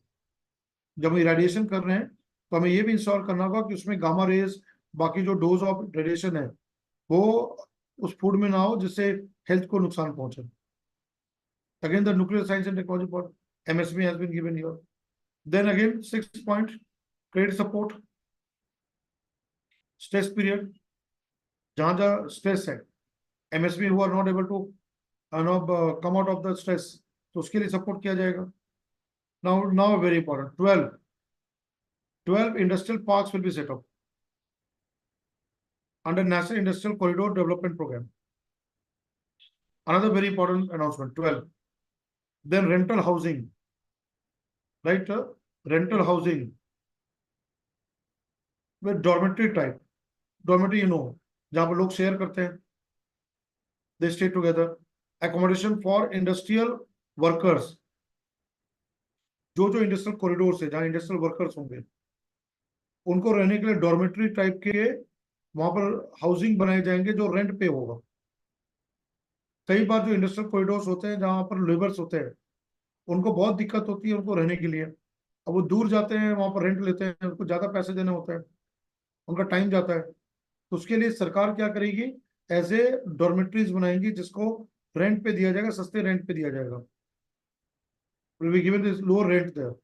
जब हम इरेडिएशन कर रहे हैं तो हमें ये भी इंश्योर करना होगा कि उसमें गामा रेज, बाकी जो डोज ऑफ रेडिएशन है वो उस फूड में ना हो जिससे हेल्थ को नुकसान पहुंचे। Again the nuclear science and technology for MSME has been given here. Then again, 6th point, credit support, stress period, जहां जहां स्ट्रेस है, MSME who are not able to come out of the stress, तो उसके लिए support किया जाएगा। Now very important, 12 industrial parks will be set up under National Industrial Corridor Development Program. Another very important announcement, 12. Then rental housing, right? Rental housing with dormitory type. Dormitory, जहां पर लोग share करते हैं, they stay together. Accommodation for industrial workers, जो industrial corridor है, जहां industrial workers होंगे, उनको रहने के लिए डॉर्मेटरी टाइप के वहां पर हाउसिंग बनाए जाएंगे जो रेंट पे होगा। कई बार जो इंडस्ट्रियल कॉरिडोर्स होते हैं जहां पर लेबर्स होते हैं, उनको बहुत दिक्कत होती है उनको रहने के लिए। अब वो दूर जाते हैं, वहां पर रेंट लेते हैं, उनको ज्यादा पैसे देने होते हैं, उनका टाइम जाता है। तो उसके लिए सरकार क्या करेगी, ऐसे डॉर्मेटरीज बनाएंगी जिसको रेंट पे दिया जाएगा, सस्ते रेंट पे दिया जाएगा, will be given this lower rent there.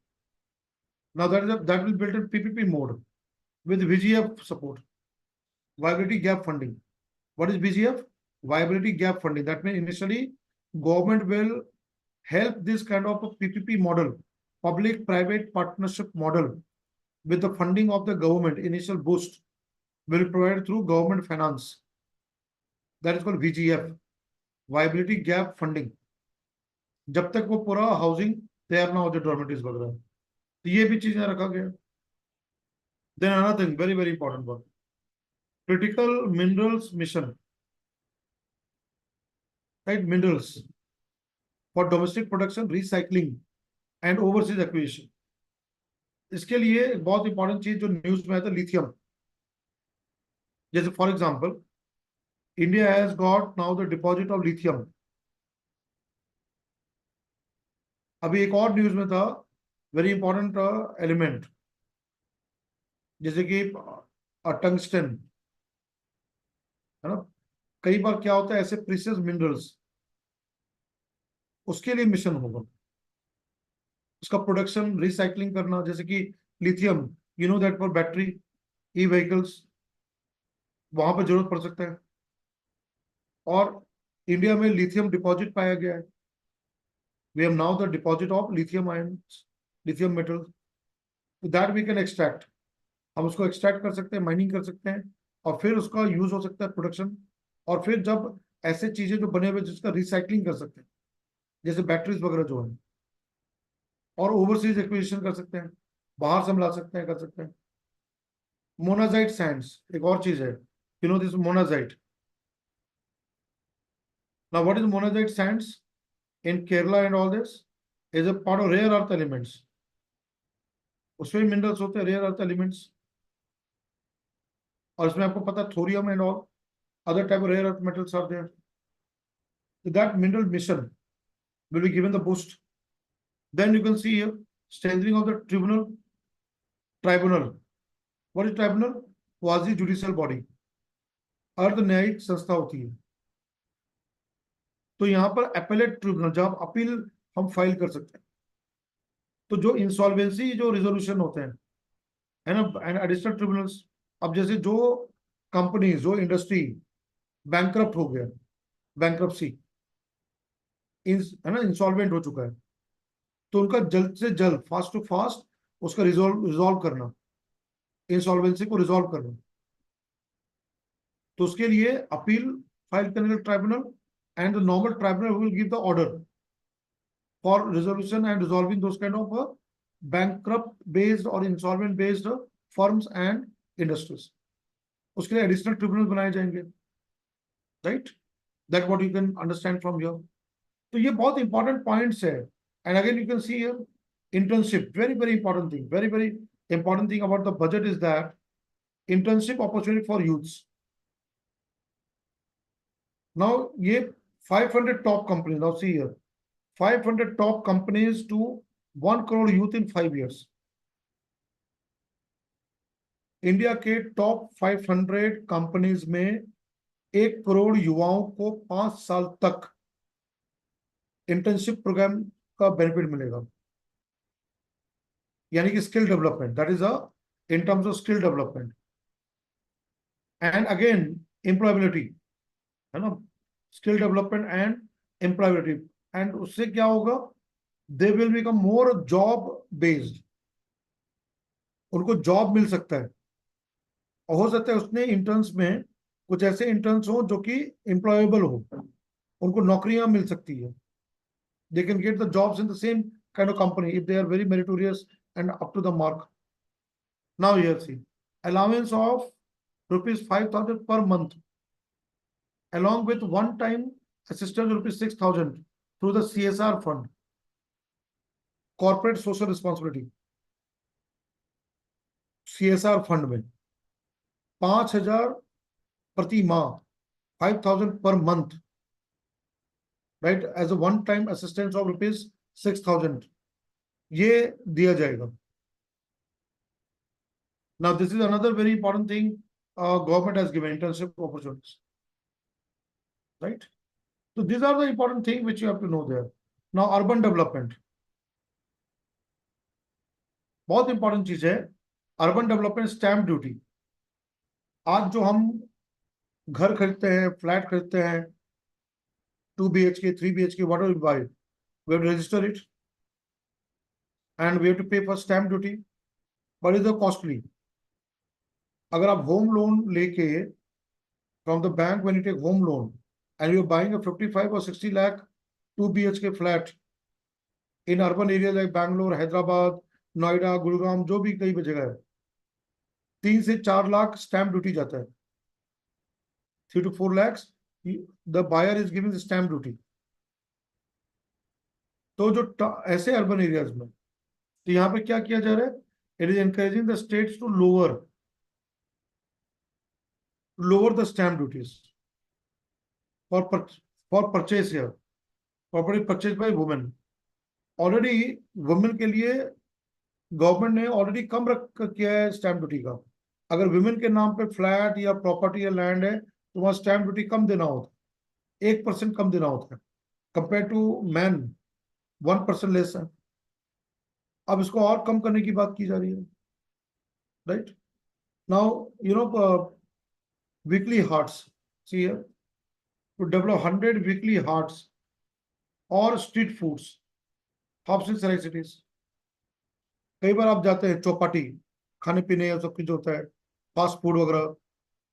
Now that will build in PPP mode with VGF support, viability gap funding. What is VGF? Viability gap funding. That means initially government will help this kind of a PPP model, public-private partnership model, with the funding of the government. Initial boost will be provided through government finance. That is called VGF, viability gap funding. जब तक वो पूरा housing तैयार ना हो जाए dormitories वगैरह, तो ये भी चीजें रखा गया। Then another thing very very important work, critical minerals mission, right? Minerals for domestic production, recycling and overseas acquisition. इसके लिए एक बहुत इंपॉर्टेंट चीज जो न्यूज में है, लिथियम। जैसे for example, India has got now the deposit of lithium. अभी एक और न्यूज में था, वेरी इंपॉर्टेंट एलिमेंट, जैसे कि टंगस्टन, है ना? कई बार क्या होता है, ऐसे प्रीशियस मिनरल्स, उसके लिए मिशन होगा, उसका प्रोडक्शन, रिसाइकलिंग करना। जैसे कि lithium, that for battery, E vehicles, वहां पर जरूरत पड़ सकता है। और इंडिया में लिथियम डिपॉजिट पाया गया है, we have now the deposit of lithium ions, lithium metal, that we can extract. हम उसको एक्सट्रैक्ट कर सकते हैं, माइनिंग कर सकते हैं, और फिर उसका यूज हो सकता है प्रोडक्शन। और फिर जब ऐसे चीजें जो बने हुए जिसका रिसाइकलिंग कर सकते हैं, जैसे बैटरीज वगैरह जो है, और ओवरसीज एक्विजिशन कर सकते हैं, बाहर से हम ला सकते हैं, कर सकते हैं। मोनाजाइट सैंड्स एक और चीज है, this monazite. Now what is monazite Sands in Kerala and all this is a part of rare earth elements. उसमें मिनरल्स होते हैं, रेयर अर्थ एलिमेंट्स, और इसमें आपको पता है thorium and all other type of rare earth metals are there. So that mineral mission will be given the boost. Then you can see here strengthening of the tribunal. What is tribunal? Quasi judicial body, अर्ध न्यायिक संस्था होती है। तो यहाँ पर appellate tribunal, जहां appeal हम फाइल कर सकते हैं। तो जो इंसॉल्वेंसी जो रिजोल्यूशन होते हैं, है ना, एंड एडिशनल ट्रिब्यूनल्स। अब जैसे जो कंपनी, जो इंडस्ट्री बैंकरप्ट हो गया, बैंकरप्सी, है ना, इंसॉल्वेंट हो चुका है, तो उनका जल्द से जल्द, फास्ट टू फास्ट उसका रिजॉल्व करना, इंसॉल्वेंसी को रिजॉल्व करना। तो उसके लिए अपील फाइल करेंगे tribunal, and the normal tribunal will give the order for resolution and resolving those kind of bankrupt based or insolvent based firms and industries. उसके लिए एडिशनल ट्रिब्यूनल बनाए जाएंगे, right? That what you can understand from here. तो ये बहुत important points है. And again you can see here internship, very very important thing, very very important thing about the budget is that internship opportunity for youths. Now ये 500 top companies, now see here, 500 top companies to 1 crore youth in 5 years. India के top 500 companies में 1 करोड़ युवाओं को 5 साल तक internship programme का benefit मिलेगा. यानी कि skill development, that is a in terms of skill development. And again employability, है ना, skill development and employability. And उससे क्या होगा, they will become more job based, उनको जॉब मिल सकता है. और हो सकता है उसने इंटर्न्स में कुछ ऐसे इंटर्न्स हो जो कि एम्प्लॉयबल हो, उनको नौकरियां मिल सकती है. They can get the jobs in the same kind of company if they are very meritorious and up to the mark. Now here see, allowance of ₹5,000 per month along with one time assistance ₹6,000 through the CSR fund, corporate social responsibility, CSR fund में 5,000 प्रति माह, 5,000 per month, right, as a one time assistance of ₹6,000 ये दिया जाएगा. Now this is another very important thing government has given, internship opportunities, right? So these are the important things which you have to know there. Now urban development, बहुत important चीज है. Urban development stamp duty. आज जो हम घर खरीदते हैं, flat खरीदते हैं, 2 BHK 3 BHK whatever we buy, we have to register it and we have to pay for stamp duty, but it is costly. अगर आप होम लोन लेके from the bank, when you take home loan and you're buying a 55 or 60 lakh 2 BHK flat in urban areas like Bangalore, Hyderabad, Noida, Gurgaon, जो भी कई जगह है, 3 से 4 lakh stamp duty जाता है. 3 to 4 lakhs the buyer is giving the stamp duty. तो जो ऐसे अर्बन एरियाज में, तो यहाँ पे क्या किया जा रहा है, it is encouraging the states to lower the stamp duties for purchase here, property purchase by women. Already women के लिए गवर्नमेंट ने ऑलरेडी कम रख किया है स्टैम्प ड्यूटी का. अगर वुमेन के नाम पे फ्लैट या प्रॉपर्टी या लैंड है तो वहां स्टैम्प ड्यूटी कम देना होता है, 1% कम देना होता है कंपेयर टू मैन, 1% लेस है. अब इसको और कम करने की बात की जा रही है, right? Now you know weekly haats, see here, to develop 100 weekly haats और स्ट्रीट फूड्स, हब्स इन सारी सिटीज. कई बार आप जाते हैं चौपाटी, खाने पीने या सब कुछ होता है, फास्ट फूड वगैरह,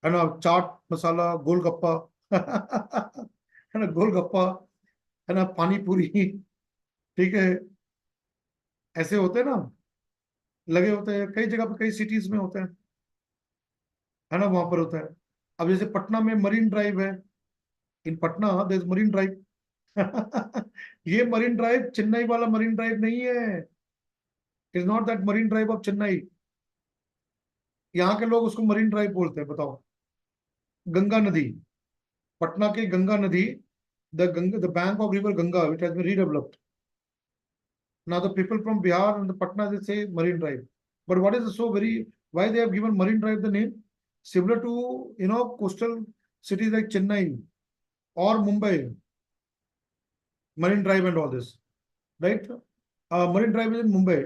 है ना, चाट मसाला, गोलगप्पा है ना, गोलगप्पा, है ना, पानी पूरी, ठीक है, ऐसे होते हैं ना, लगे होते हैं कई जगह पे, कई सिटीज में होते हैं, है ना, वहां पर होता है. अब जैसे पटना में मरीन ड्राइव है, in Patna there is marine drive. ये मरीन ड्राइव चेन्नई वाला मरीन ड्राइव नहीं है, is not that marine drive of Chennai. यहाँ के लोग उसको मरीन ड्राइव बोलते हैं. बताओ, गंगा नदी, पटना के गंगा नदी, the bank of river Ganga which has been redeveloped. Now the people from Bihar and the Patna, they say Marine Drive. But what is so very, why they have given Marine Drive the name? Similar to, you know, coastal cities like Chennai or Mumbai, Marine Drive and all this, right? Marine Drive is in Mumbai.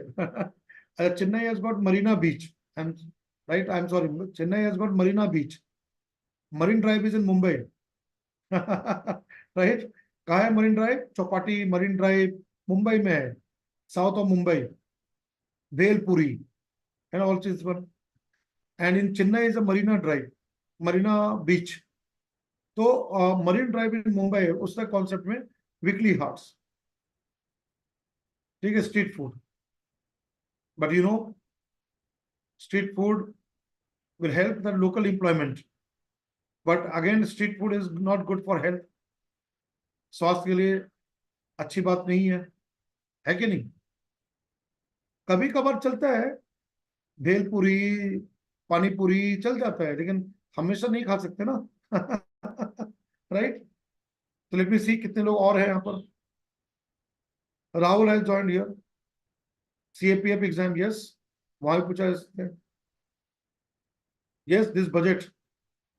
Chennai has got Marina Beach. Right, I'm sorry, Chennai has got Marina Beach. Marine Drive is in Mumbai. Right? कहाँ है marine drive? Chowpatty marine drive Mumbai में है, south of Mumbai, bhelpuri, है ना, all चीज पर. And in Chennai is a marina drive, Marina Beach, तो marine drive इन मुंबई उसका कॉन्सेप्ट में वीकली हार्ट्स, ठीक है, street food, but you know street food will help the local employment, but again street food is not good for health, स्वास्थ्य के लिए अच्छी बात नहीं है कि नहीं? कभी कभार चलता है, भेलपुरी, पानी पूरी चल जाता है, लेकिन हमेशा नहीं खा सकते ना। राइट? तो लेट मी सी कितने लोग और हैं यहाँ पर। Rahul has joined here, CAPF exam, yes, वहां भी पूछा है, yes this budget,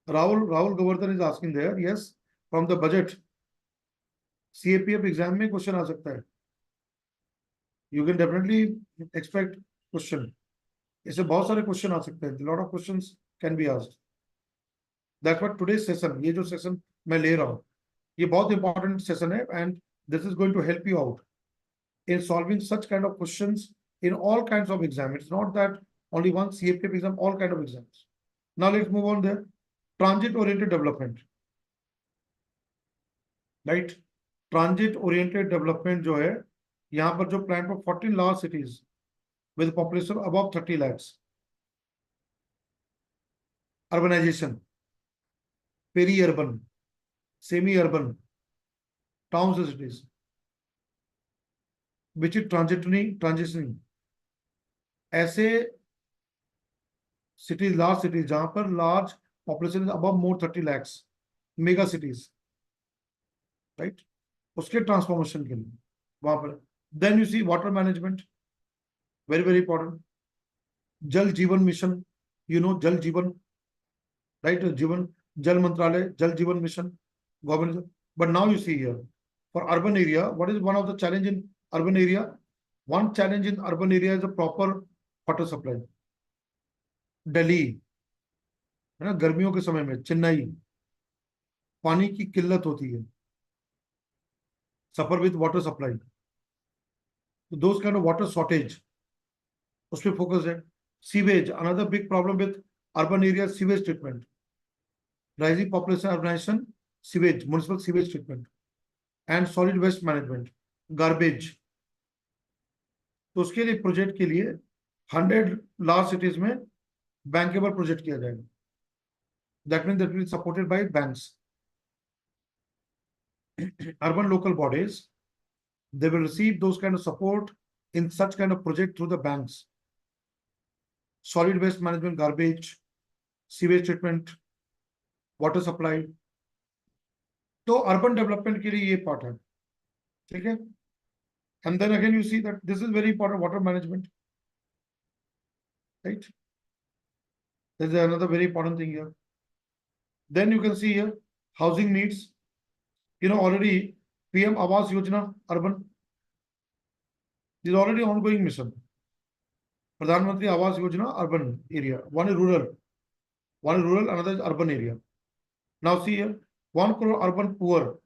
Rahul Govardhan is asking there, yes, from the budget, CAPF exam में क्वेश्चन आ सकता है, you can definitely expect question, इससे बहुत सारे क्वेश्चन आ सकते हैं, lot of questions can be asked. That's what today's session, ये जो सेशन मैं ले रहा हूँ, ये बहुत इंपॉर्टेंट सेशन है, and this is going to help you out in solving such kind of questions in all kinds of exam. It's not that only one CAPF exam, all kind of exams. Now let's move on there. Transit oriented development, right? Transit oriented development जो है, यहाँ पर जो plan for 14 large cities with population above 30 lakhs, urbanisation, peri urban, semi urban, towns and cities, which is transitioning, ऐसे cities, large cities जहां पर large population above more 30 lakhs, mega cities, right, उसके transformation के लिए वहां पर। Then you see water management, very very important, Jal Jeevan mission, you know जल जीवन, राइट, जीवन जल मंत्रालय, जल Jeevan mission, government. But now you see here for urban area, what is one of the challenge in urban area? One challenge in urban area is a proper water supply. Delhi है ना, गर्मियों के समय में चेन्नई, पानी की किल्लत होती है, सफर विद वाटर सप्लाई, तो those kind of water shortage, उस पर फोकस है। Sewage, another big problem with urban area, sewage treatment, rising population, urbanization, sewage, municipal sewage treatment, and solid waste management, garbage। तो उसके लिए प्रोजेक्ट के लिए 100 large cities में बैंकेबल प्रोजेक्ट किया जाएगा। That mean that will be supported by banks, urban local bodies, they will receive those kind of support in such kind of project through the banks, solid waste management, garbage, sewage treatment, water supply. तो urban development के लिए ये part है, ठीक है। And then again you see that this is very important, water management, right, this is another very important thing here. Then you can see here housing needs, you know already PM Awas Yojana urban is already ongoing mission, Pradhan Mantri Awas Yojana urban area, one is rural, another is urban area. Now see here, 1 crore urban poor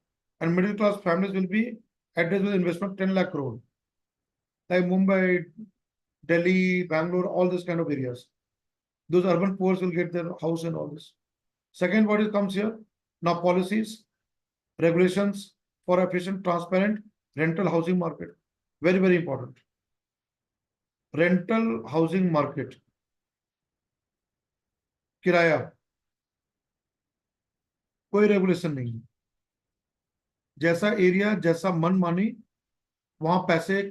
and middle class families will be addressed with investment 10 lakh crore, like Mumbai, Delhi, Bangalore, all this kind of areas. Those urban poor will get their house and all this. Second, what is comes here? Now policies, regulations for efficient, transparent rental housing market. Very, very important. Rental housing market. किराया, कोई regulation नहीं, जैसा area, जैसा मन मानी, वहां पैसे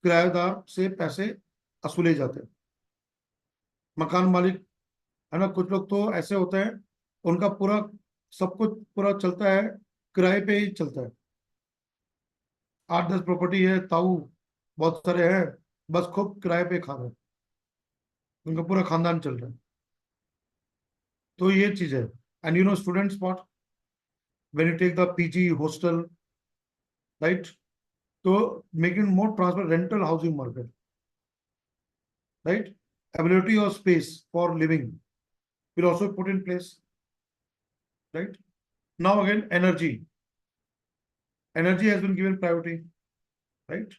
किराएदार से पैसे वसूले जाते हैं। मकान मालिक है ना, कुछ लोग तो ऐसे होते हैं, उनका पूरा सब कुछ पूरा चलता है किराए पे ही चलता है, 8-10 प्रॉपर्टी है, ताऊ बहुत सारे हैं, बस खूब किराए पे खा रहे हैं, उनका पूरा खानदान चल रहा है। तो ये चीज है। And you know student spot, when you take the PG hostel, right, तो making more transfer rental housing market, right, availability of space for living will also put in place, right? Now again, energy has been given priority, right?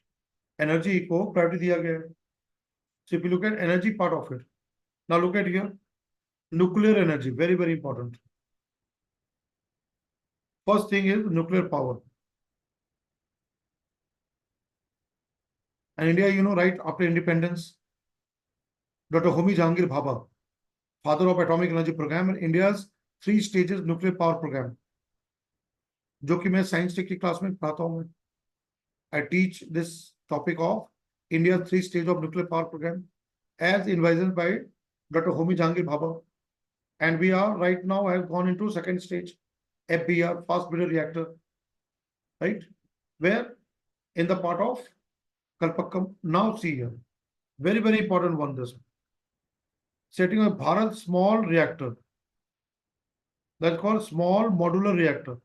Energy को priority दिया गया है। So if you look at energy part of it, now look at here, nuclear energy, very very important, First thing is nuclear power. And India, right after independence, Dr. Homi Jahangir Bhabha, father of atomic energy program, and India's 3 stages nuclear power program, जो कि मैं science tech की class में पढ़ाता हूँ. I teach this topic of India's 3 stage of nuclear power program as envisaged by Dr. Homi Jahangir Bhabha. And we are right now have gone into second stage, FBR, fast breeder reactor, right? Where in the part of Kalpakkam. Now see here, very, very important one, this. Setting a Bharat small reactor. That's called small modular reactor.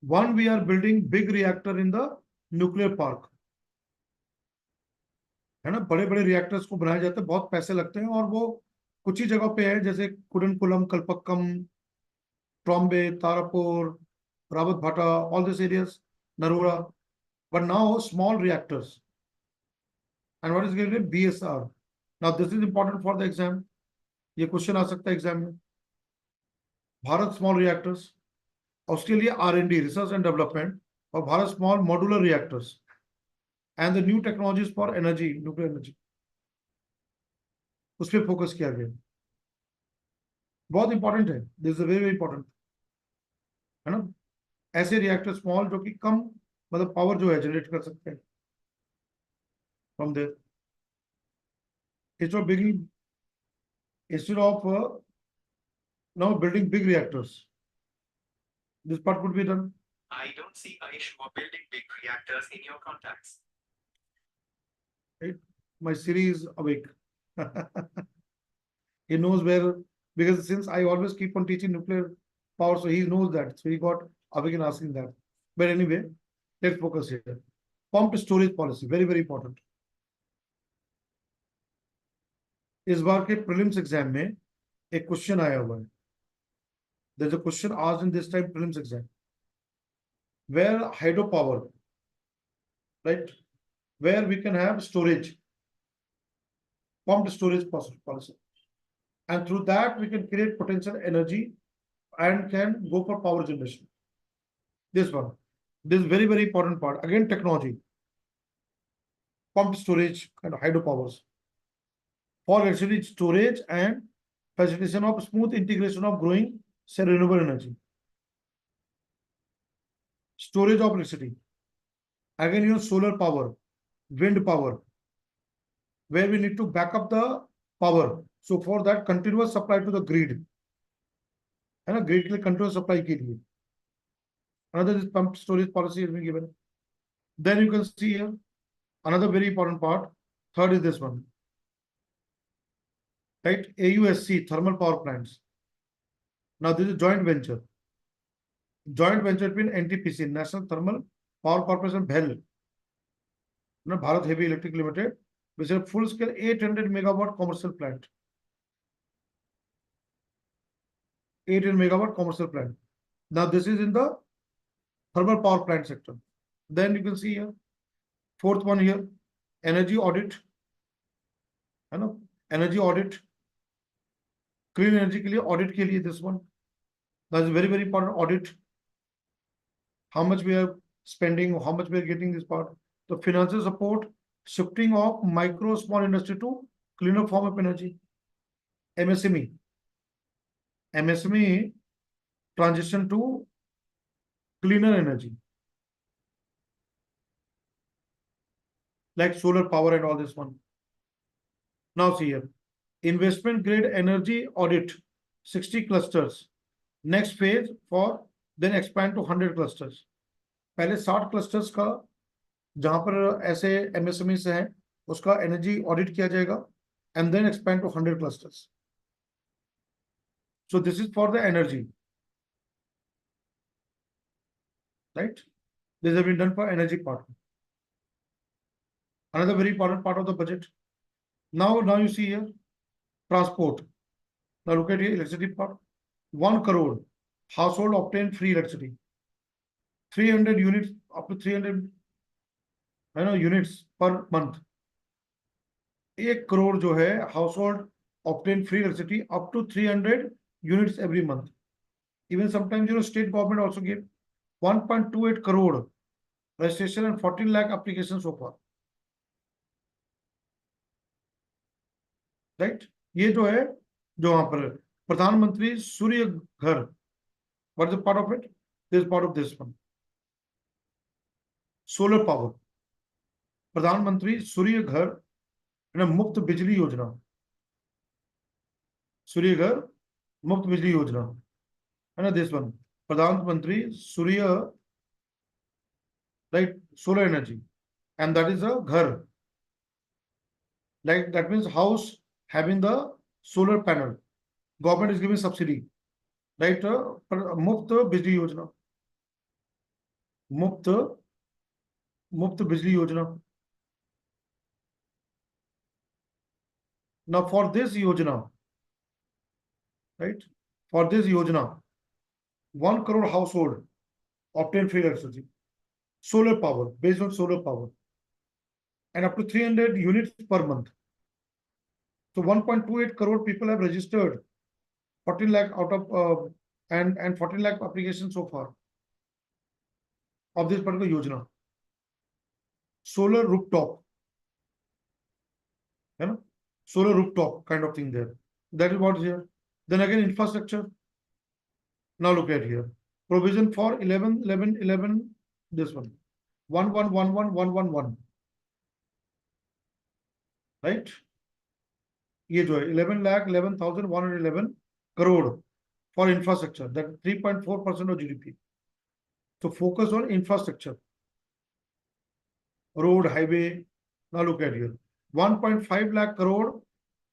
One, we are building big reactor in the nuclear park. है ना, बड़े बड़े reactors को बनाए जाते हैं, बहुत पैसे लगते हैं, और वो कुछ ही जगह पे है, जैसे कुडनकुलम, कलपक्कम, ट्रॉम्बे, तारापुर, रावत भाटा, all this areas, Narora. But now small reactors. And what is given? BSR. Now this is important for the exam. ये क्वेश्चन आ सकता है एग्जाम में. भारत स्मॉल रिएक्टर्स, उसके लिए R&D, रिसर्च एंड डेवलपमेंट, और Bharat small modular reactors and the new technologies for energy, nuclear energy, उस पर focus किया गया. बहुत इंपॉर्टेंट है, this is very very important, है ना. ऐसे रिएक्टर स्मॉल जो कि कम मतलब पावर जो है जनरेट कर सकते हैं from there. Instead of now building big reactors, this part could be done. I don't see an issue of building big reactors in your contacts. Right? My Siri is awake. He knows where, because since I always keep on teaching nuclear power, so he knows that. So he got awake and asking that. But anyway, let's focus here. Pumped storage policy, very, very important. इस बार के prelims exam में एक question आया हुआ है. There's a question asked in this time prelims exam, where hydropower, right, where we can have storage, pumped storage policy, and through that we can create potential energy and can go for power generation. This one, this is very, very important part. Again, technology, pumped storage and hydropowers for electricity storage and facilitation of smooth integration of growing renewable energy. Storage of electricity. Again, solar power, wind power, where we need to back up the power. So for that, continuous supply to the grid. है ना, grid के लिए continuous supply के लिए. Another is pumped storage policy has been given. Then you can see here another very important part. Third is this one. Right, AUSC, thermal power plants. Now this is joint venture between NTPC, National Thermal Power Corporation, BHEL, Bharat Heavy Electric Limited, which is a full scale 800 megawatt commercial plant. 800 megawatt commercial plant. Now this is in the thermal power plant sector. Then you can see here, fourth one here, energy audit. Energy audit. Clean energy के लिए audit के लिए this one. That's very, very important audit. How much we are spending, how much we are getting this part. The financial support, shifting of micro small industry to cleaner form of energy. MSME. MSME transition to cleaner energy. Like solar power and all this one. Now see here. Investment grade energy audit, 60 clusters. Next phase for then expand to 100 clusters. पहले 60 clusters का जहां पर ऐसे MSME से है उसका energy audit किया जाएगा and then expand to 100 clusters. So this is for the energy, right? This has been done for energy part. Another very important part of the budget. Now you see here transport. Now look at here electricity part. 1 crore household obtain free electricity. 300 units up to 300 units per month. 1 crore जो है household obtain free electricity up to 300 units every month. Even sometimes, state government also give 1.28 crore registration and 14 lakh applications so far. Right, ये जो है, जो वहां पर प्रधानमंत्री सूर्य घर, what is part of it, this part of this one, solar power, प्रधानमंत्री सूर्य घर मुफ्त बिजली योजना, सूर्य घर मुफ्त बिजली योजना, है ना, this one, Pradhan Mantri Surya, right, solar energy, and that is a घर, like that means house having the solar panel, government is giving subsidy, right, मुफ्त बिजली योजना, मुफ्त मुफ्त बिजली योजना. Now for this yojana, right, for this yojana, 1 crore household obtain free electricity, solar power, based on solar power, and up to 300 units per month. So 1.28 crore people have registered, 14 lakh out of and 14 lakh applications so far of this particular yojana. Solar rooftop, you know, solar rooftop kind of thing there. That is what is here. Then again, infrastructure. Now look at here. Provision for 11, 11, 11, this one. 1, 1, 1, 1, 1, 1, 1. Right? ये जो है 11,11,111 crore for infrastructure, that 3.4% of GDP. So focus on infrastructure, road, highway. Now look at here, 1.5 lakh crore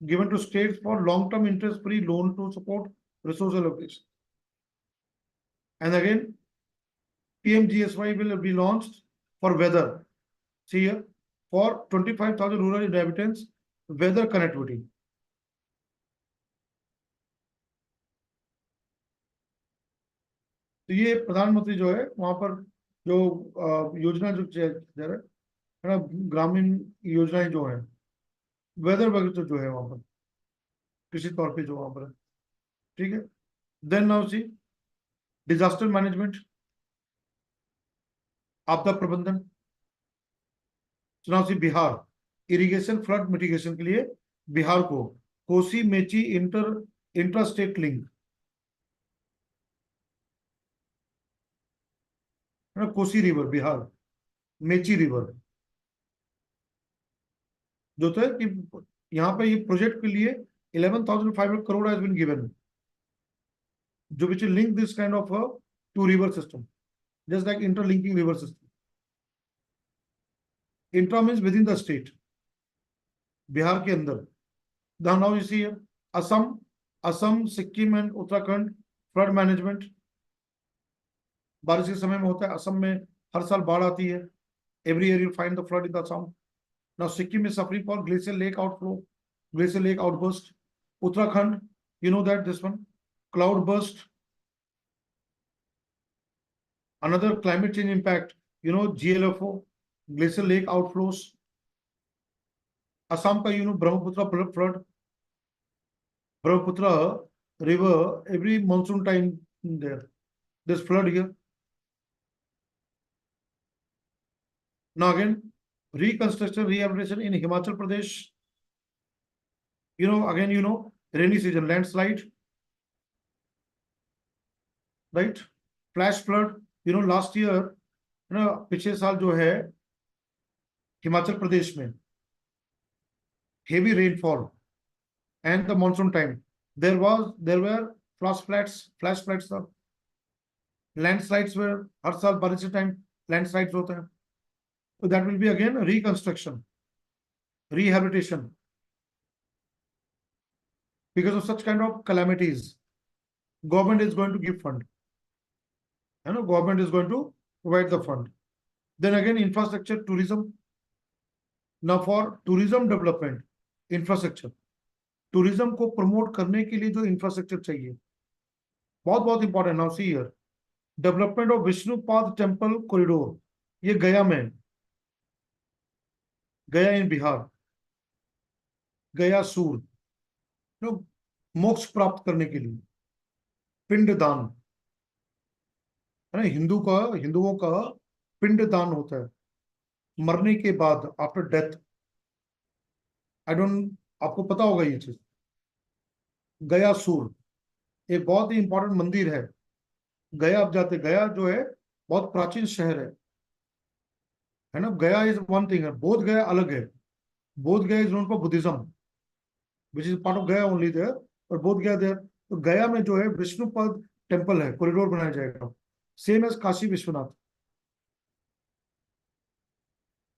given to states for long-term interest-free loan to support resource allocation. And again, PMGSY will be launched for weather. See here, for 25,000 rural inhabitants, weather connectivity. तो ये प्रधानमंत्री जो है वहां पर जो योजना जो दे रहा है ना, ग्रामीण योजनाएं जो है, वेदर वगैरह जो है वहां पर किसी तौर पे जो वहां पर है, ठीक है. Then now see disaster management, आपदा प्रबंधन. Now see Bihar, irrigation flood mitigation के लिए बिहार को Kosi Mechi inter state link, Kosi river Bihar, Mechi river, जो तो है कि यहाँ पे ये प्रोजेक्ट के लिए 11,500 crore has been given, जो which will link this kind of two river system, just like interlinking river system. Intra means within the state, Bihar के अंदर. Now you see here, Assam, Sikkim and Uttarakhand flood management. बारिश के समय में होता है, असम में हर साल बाढ़ आती है. Every year you find the flood in the Assam. Now Sikkim is suffering for glacial lake outflow, glacial lake outburst. Uttarakhand, you know that this one, cloud burst. Another climate change impact, GLFO, glacial lake outflows. Assam ka, Brahmaputra flood. Brahmaputra river, every monsoon time there, there's flood here. Now again, reconstruction, rehabilitation in Himachal Pradesh. Again, rainy season, landslide, right? Flash flood. Last year, पिछले साल जो है हिमाचल प्रदेश में heavy rainfall and the monsoon time, there were flash floods, landslides were, हर साल बारिश के time landslides होते हैं. So that will be again reconstruction, rehabilitation. Because of such kind of calamities, government is going to give fund. Government is going to provide the fund. Then again, infrastructure, tourism. Now for tourism development, infrastructure, tourism को promote करने के लिए जो infrastructure चाहिए, बहुत important. Now see here, development of Vishnupad temple corridor, ये गया में, गया in बिहार, गया सूर, मोक्ष प्राप्त करने के लिए, पिंडदान, है ना, हिंदुओं का पिंडदान होता है मरने के बाद, आफ्टर डेथ। आई डोंट, आपको पता होगा ये चीज। गया सूर एक बहुत ही इंपॉर्टेंट मंदिर है। गया आप जाते, गया जो है बहुत प्राचीन शहर है ना। गया इज वन थिंग है, बोध गया अलग है। बोध गया is known for Buddhism, which is part of गया ओनली देयर, और बोध गया देयर। तो गया में जो है विष्णुपद टेम्पल है, कॉरिडोर बनाया जाएगा, सेम एज काशी विश्वनाथ,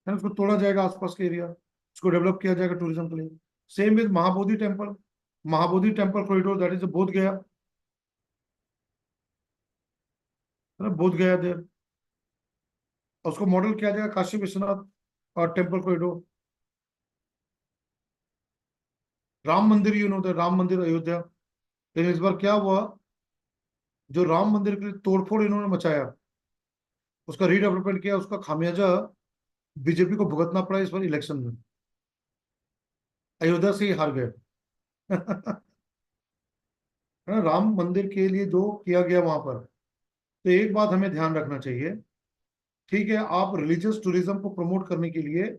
है ना। उसको तोड़ा जाएगा आसपास के एरिया, उसको डेवलप किया जाएगा टूरिज्म के लिए। Same with Mahabodhi temple, Mahabodhi temple corridor, that is बोध गया, है ना, बोध गया देयर। उसको मॉडल किया जाएगा काशी विश्वनाथ और टेम्पल कॉरिडोर। राम मंदिर, यू नो द राम मंदिर अयोध्या। लेकिन इस बार क्या हुआ, जो राम मंदिर के लिए तोड़फोड़ इन्होंने मचाया, उसका रीडेवलपमेंट किया, उसका खामियाजा बीजेपी को भुगतना पड़ा इस बार इलेक्शन में। अयोध्या से ही हार गए। है ना, राम मंदिर के लिए जो किया गया वहां पर। तो एक बात हमें ध्यान रखना चाहिए, ठीक है, आप रिलीजियस टूरिज्म को प्रमोट करने के लिए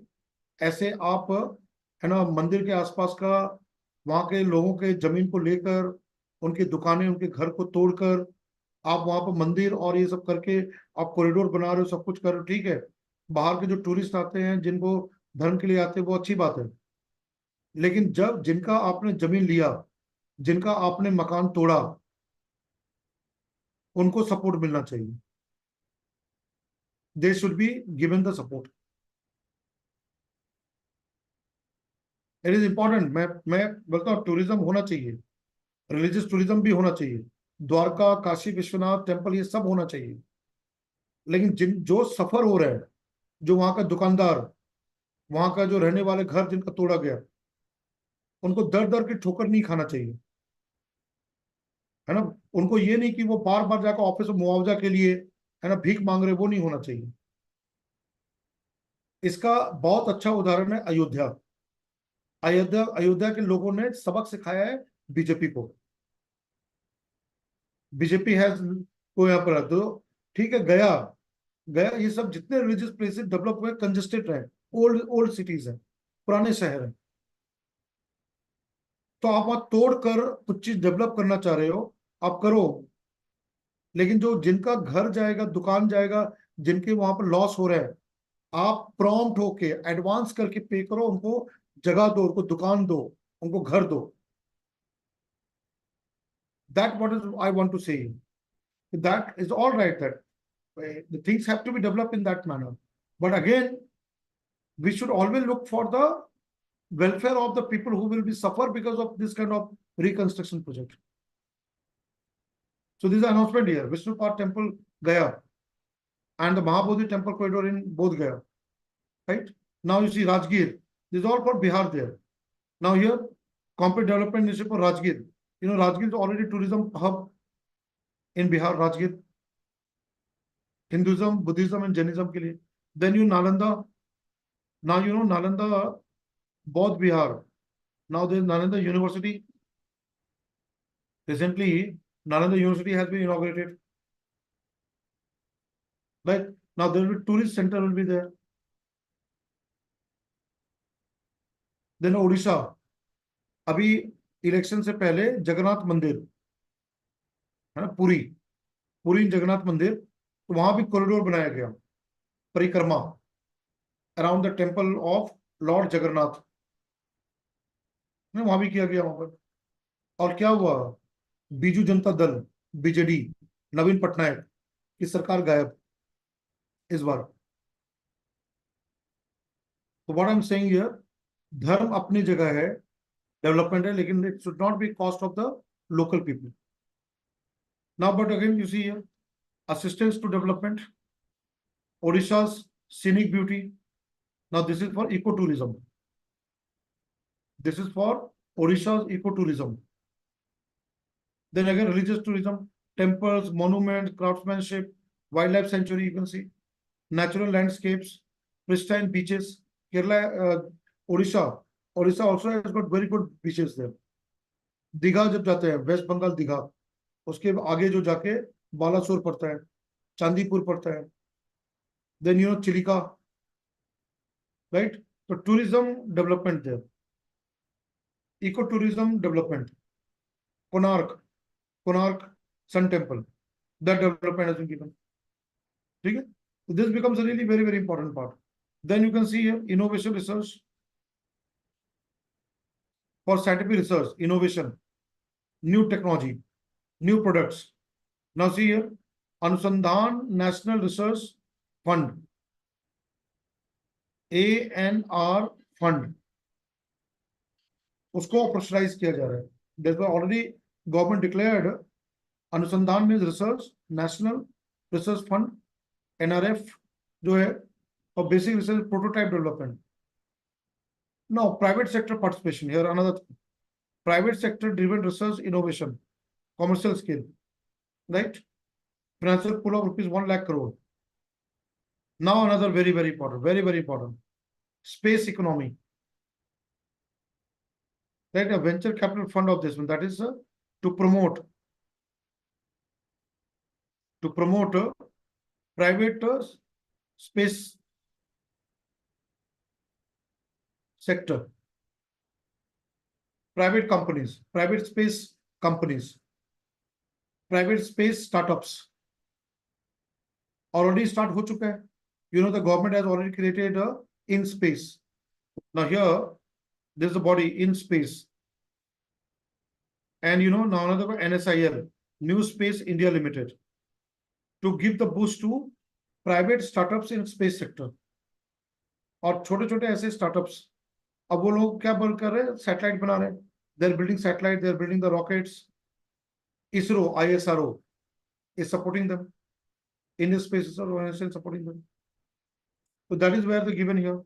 ऐसे आप, है ना, मंदिर के आसपास का, वहां के लोगों के जमीन को लेकर, उनकी दुकानें, उनके घर को तोड़कर आप वहां पर मंदिर और ये सब करके आप कॉरिडोर बना रहे हो, सब कुछ कर रहे हो, ठीक है। बाहर के जो टूरिस्ट आते हैं, जिनको धर्म के लिए आते हैं, वो अच्छी बात है। लेकिन जब जिनका आपने जमीन लिया, जिनका आपने मकान तोड़ा, उनको सपोर्ट मिलना चाहिए। They should be given the support. It is important. मैं बोलता हूँ टूरिज्म होना चाहिए, रिलीजियस टूरिज्म भी होना चाहिए, द्वारका, काशी विश्वनाथ टेम्पल, ये सब होना चाहिए। लेकिन जिन जो सफर हो रहे हैं, जो वहां का दुकानदार, वहां का जो रहने वाले घर जिनका तोड़ा गया, उनको दर दर की ठोकर नहीं खाना चाहिए, है ना। उनको ये नहीं कि वो बार बार जाकर ऑफिस में मुआवजा के लिए, है ना, भीख मांग रहे, वो नहीं होना चाहिए। इसका बहुत अच्छा उदाहरण है अयोध्या। अयोध्या के लोगों ने सबक सिखाया है बीजेपी को। बीजेपी है को यहाँ पर तो, ठीक है, गया, गया ये सब जितने रिलीजियस प्लेसेस डेवलप हुए, कंजेस्टेड रहे, ओल्ड ओल्ड सिटीज है, पुराने शहर है। तो आप वहां तोड़ कर कुछ चीज डेवलप करना चाह रहे हो, आप करो। लेकिन जो जिनका घर जाएगा, दुकान जाएगा, जिनके वहां पर लॉस हो रहा है, आप प्रॉम्प्ट होके एडवांस करके पे करो उनको, जगह दो उनको, दुकान दो उनको, घर दो। That what is I want to say, that is all right, that the things have to be developed in that manner. But again, we should always look for the welfare of the people who will be suffer because of this kind of reconstruction project. So this is an announcement here: Vishnupad Temple, Gaya, and the Mahabodhi Temple corridor in both Gaya. Right now, you see Rajgir. This is all for Bihar there. Now here, corporate development initiative for Rajgir. You know, Rajgir is already tourism hub in Bihar. Rajgir, Hinduism, Buddhism, and Jainism के लिए. Then you Nalanda. Now you know Nalanda, both Bihar. Now there is Nalanda University. Recently, Nalanda University has been inaugurated. Right now, there will be tourist center will be there. Then Odisha. अभी election से पहले जगन्नाथ मंदिर, है ना, पुरी, पुरी जगन्नाथ मंदिर, तो वहां भी कॉरिडोर बनाया गया, परिक्रमा around the temple of Lord Jagannath, वहां भी किया गया वहां पर। और क्या हुआ, बीजू जनता दल, बीजेडी, नवीन पटनायक की सरकार गायब इस बार। तो what I am saying here, धर्म अपनी जगह है, डेवलपमेंट है, लेकिन it should not be cost of the local people. Now but again you see here, assistance to development, Odisha's scenic beauty. Now this is for ecotourism. This is for Odisha's ecotourism. Then again, religious tourism, temples, monuments, craftsmanship, wildlife sanctuary, you can see, natural landscapes, pristine beaches. Kerala, Odisha, Odisha also has got very good beaches there. Digha जब जाते हैं, waste Bengal Digha, उसके आगे जो जाके बालासोर पड़ता है, चांदीपुर पड़ता है, देन चिलिका, राइट? तो tourism development there, eco tourism development, Konark, Konark sun temple, that development has been given. ठीक है, so this becomes a really very very important part. Then you can see here innovation research, for scientific research, innovation, new technology, new products. Now see here, Anusandhan National Research Fund, ANR fund, उसको operationalise किया जा रहा है. That's why already government declared अनुसंधान means research, national research fund, NRF जो है, और basic research prototype development. Now private sector participation here, another thing. Private sector driven research innovation, commercial scale, right? Financial pool of rupees 1 lakh crore. Now another very very important, very very important, space economy, right? A venture capital fund of this one, that is to promote private space sector, private companies, private space companies, private space startups. Already start ho chuka hai. The government has already created a in space. Now here, there's a body in space. And now another one, NSIL, New Space India Limited, to give the boost to private startups in space sector. और छोटे छोटे ऐसे startups, अब वो लोग क्या बोल कर रहे हैं, सैटेलाइट बना रहे हैं. They're building satellite, they're building the rockets. ISRO, ISRO is supporting them. Indian Space Organization supporting them. So that is where they're given here.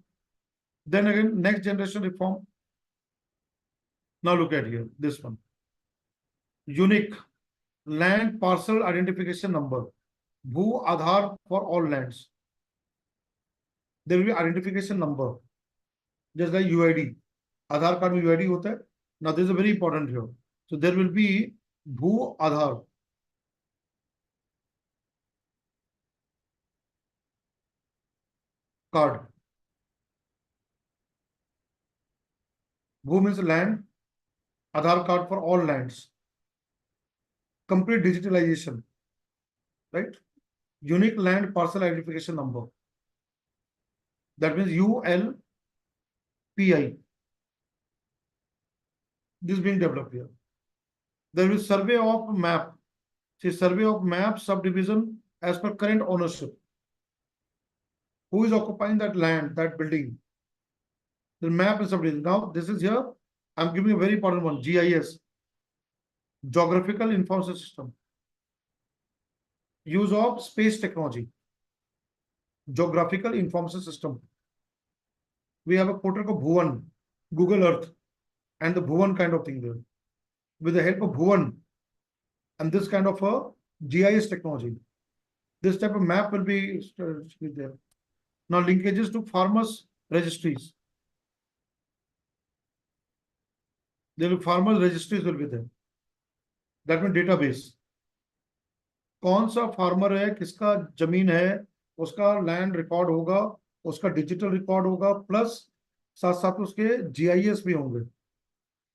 Then again, next generation reform. Now look at here, this one. Unique land parcel identification number, Bhu Aadhaar for all lands. There will be identification number, just like UID. Aadhaar card में UID होता है. Now this is a very important here. So there will be Bhu Aadhaar. Card. Bhu means land. Aadhaar card for all lands. Complete digitalization, right? Unique land parcel identification number. That means ULPI. This is being developed here. There is survey of map. See, survey of map subdivision as per current ownership. Who is occupying that land, that building? The map is subdivision. Now, this is here. I'm giving a very important one, GIS, Geographical Information System. Use of space technology, Geographical Information System. We have a portal called Bhuvan, Google Earth, and the Bhuvan kind of thing there. With the help of Bhuvan and this kind of a GIS technology, this type of map will be there. Now, linkages to farmers' registries. There will farmers' registries will be there. That means database. कौन सा farmer है, किसका जमीन है, उसका land record होगा, उसका digital record होगा, प्लस साथ साथ उसके GIS भी होंगे,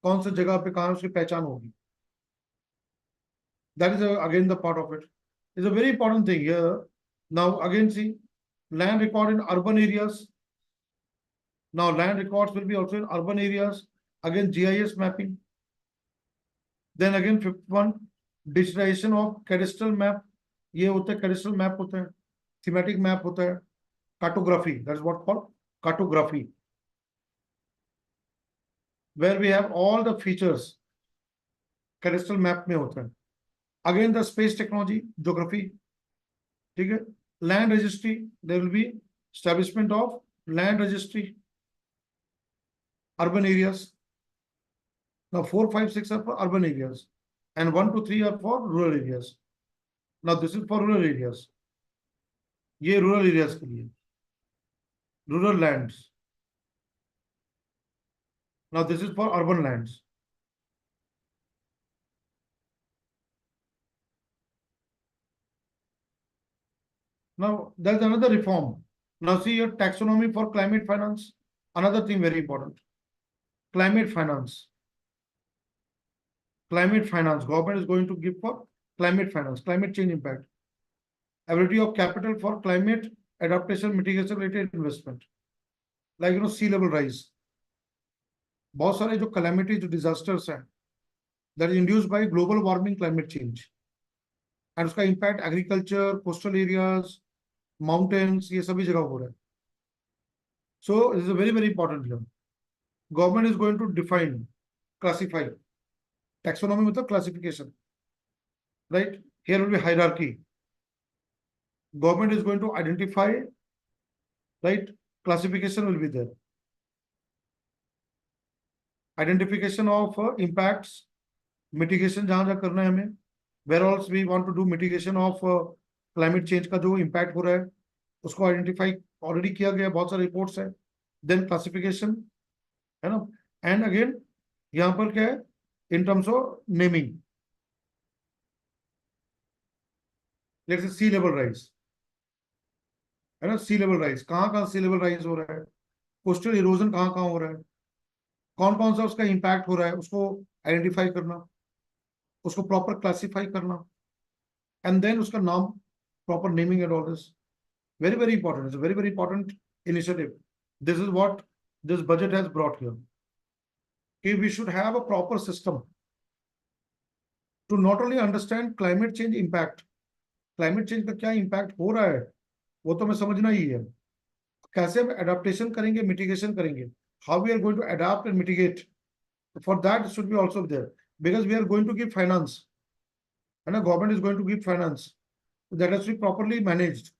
कौन सी जगह पे कहां उसकी पहचान होगी. That is again the part of it. It's a very important thing here. Now again see, land record in urban areas. Now land records will be also in urban areas. Again GIS mapping. Then again fifth one, digitization of cadastral map. ये होता है cadastral map होता है, thematic map होता है, cartography. That is what called cartography, where we have all the features. Cadastral map में होता है. Again the space technology, geography. ठीक है. Land registry, there will be establishment of land registry, urban areas. Now 4, 5, 6 are for urban areas, and 1 to 3 are for rural areas. Now this is for rural areas. ये rural areas के लिए, rural lands. Now this is for urban lands. Now, there's another reform. Now, see your taxonomy for climate finance. Another thing very important. Climate finance. Climate finance. Government is going to give for climate finance, climate change impact. Ability of capital for climate adaptation mitigation related investment. Like, sea level rise. बहुत सारे जो calamity, जो disasters हैं, that is induced by global warming, climate change. And उसका impact agriculture, coastal areas, mountains, ये सभी जगह हो रहा है. So this is a very, very important here. Government is going to define, classify. Taxonomy मतलब classification. Right? Here will be hierarchy. Government is going to identify, right? Classification will be there. Identification of impacts, mitigation जहां जहां करना है हमें. Where else we want to do mitigation of climate change का जो impact हो रहा है, उसको identify already किया गया, बहुत सारे reports है. Then classification, है ना? And again, यहाँ पर क्या है? In terms of naming. Let's say sea level rise. है ना? Sea level rise. कहाँ कहाँ sea level rise हो रहा है? Coastal erosion कहाँ कहाँ हो रहा है? कौन कौन सा उसका impact हो रहा है? उसको identify करना. उसको proper classify करना. And then उसका नाम, proper naming and all this. Very, very important. It's a very, very important initiative. This is what this budget has brought here. Okay, we should have a proper system to not only understand climate change impact. Climate change का क्या impact हो रहा है, वो तो हमें समझना ही है. कैसे हम adaptation करेंगे, mitigation करेंगे. How we are going to adapt and mitigate. For that should be also there, because we are going to give finance, and the government is going to give finance. That has to be properly managed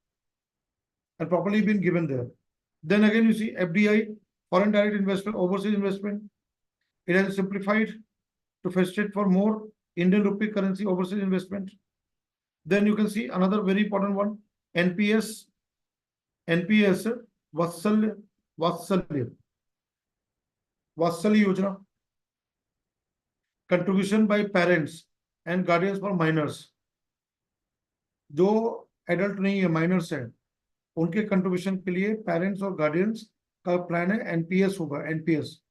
and properly been given there. Then again, you see FDI, foreign direct investment, overseas investment. It has simplified to facilitate for more Indian rupee currency overseas investment. Then you can see another very important one, NPS, Vatsalya Yojana, contribution by parents and guardians for minors. जो adult नहीं है, miners है, उनके contribution के लिए parents और guardians का plan है. एनपीएस होगा. एनपीएस,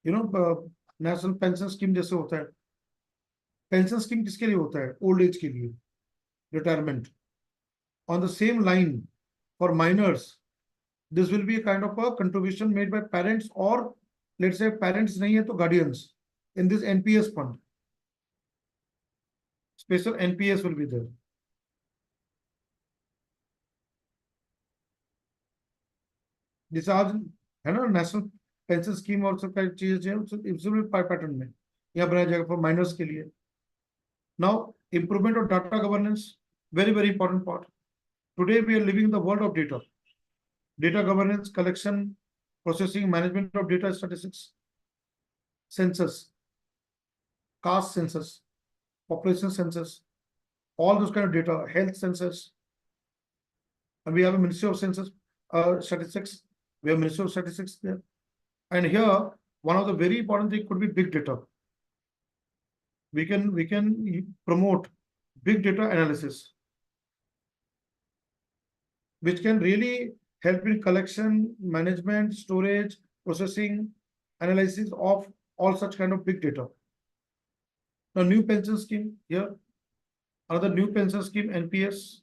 नेशनल पेंशन स्कीम जैसे होता है. पेंशन स्कीम किसके लिए होता है? ओल्ड एज के लिए, retirement. On the same line for minors, this will be a kind of a contribution made by parents, और लेट्स से पेरेंट्स नहीं है तो guardians, in this NPS fund. Special NPS will be there. जैसे आज है ना national pension scheme और सब चीजें पैटर्न में यहाँ बनाया जाएगा फॉर माइनर्स के लिए. Now improvement of data governance, very very important part. Today we are living the world of data. Data governance, collection, processing, management of data, statistics, census, caste census, population census, all those kind of data, health census. And we have a Ministry of Census, Statistics. We have Ministry of Statistics there. And here, one of the very important thing could be big data. We can promote big data analysis, which can really help in collection, management, storage, processing, analysis of all such kind of big data. Now, new pension scheme here, another new pension scheme, NPS,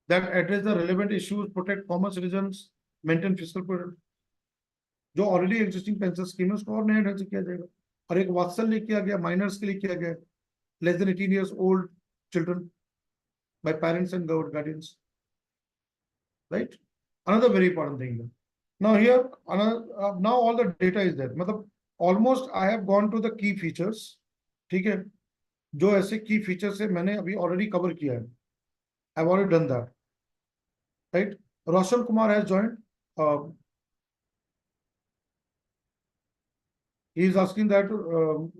that address the relevant issues, protect common citizens, maintain fiscal prudence. जो already existing pension scheme है उसको और नया ढंग से किया जाएगा. और एक वात्सल्य किया गया, माइनर्स के लिए किया गया, less than 18 years old children by parents and guardians. Right? Another very important thing. Now here, now all the data is there. मतलब almost I have gone to the key features. ठीक है, जो ऐसे की फीचर्स है मैंने अभी already cover किया है. I've already done that. Right? Roshan Kumar has joined. He is asking that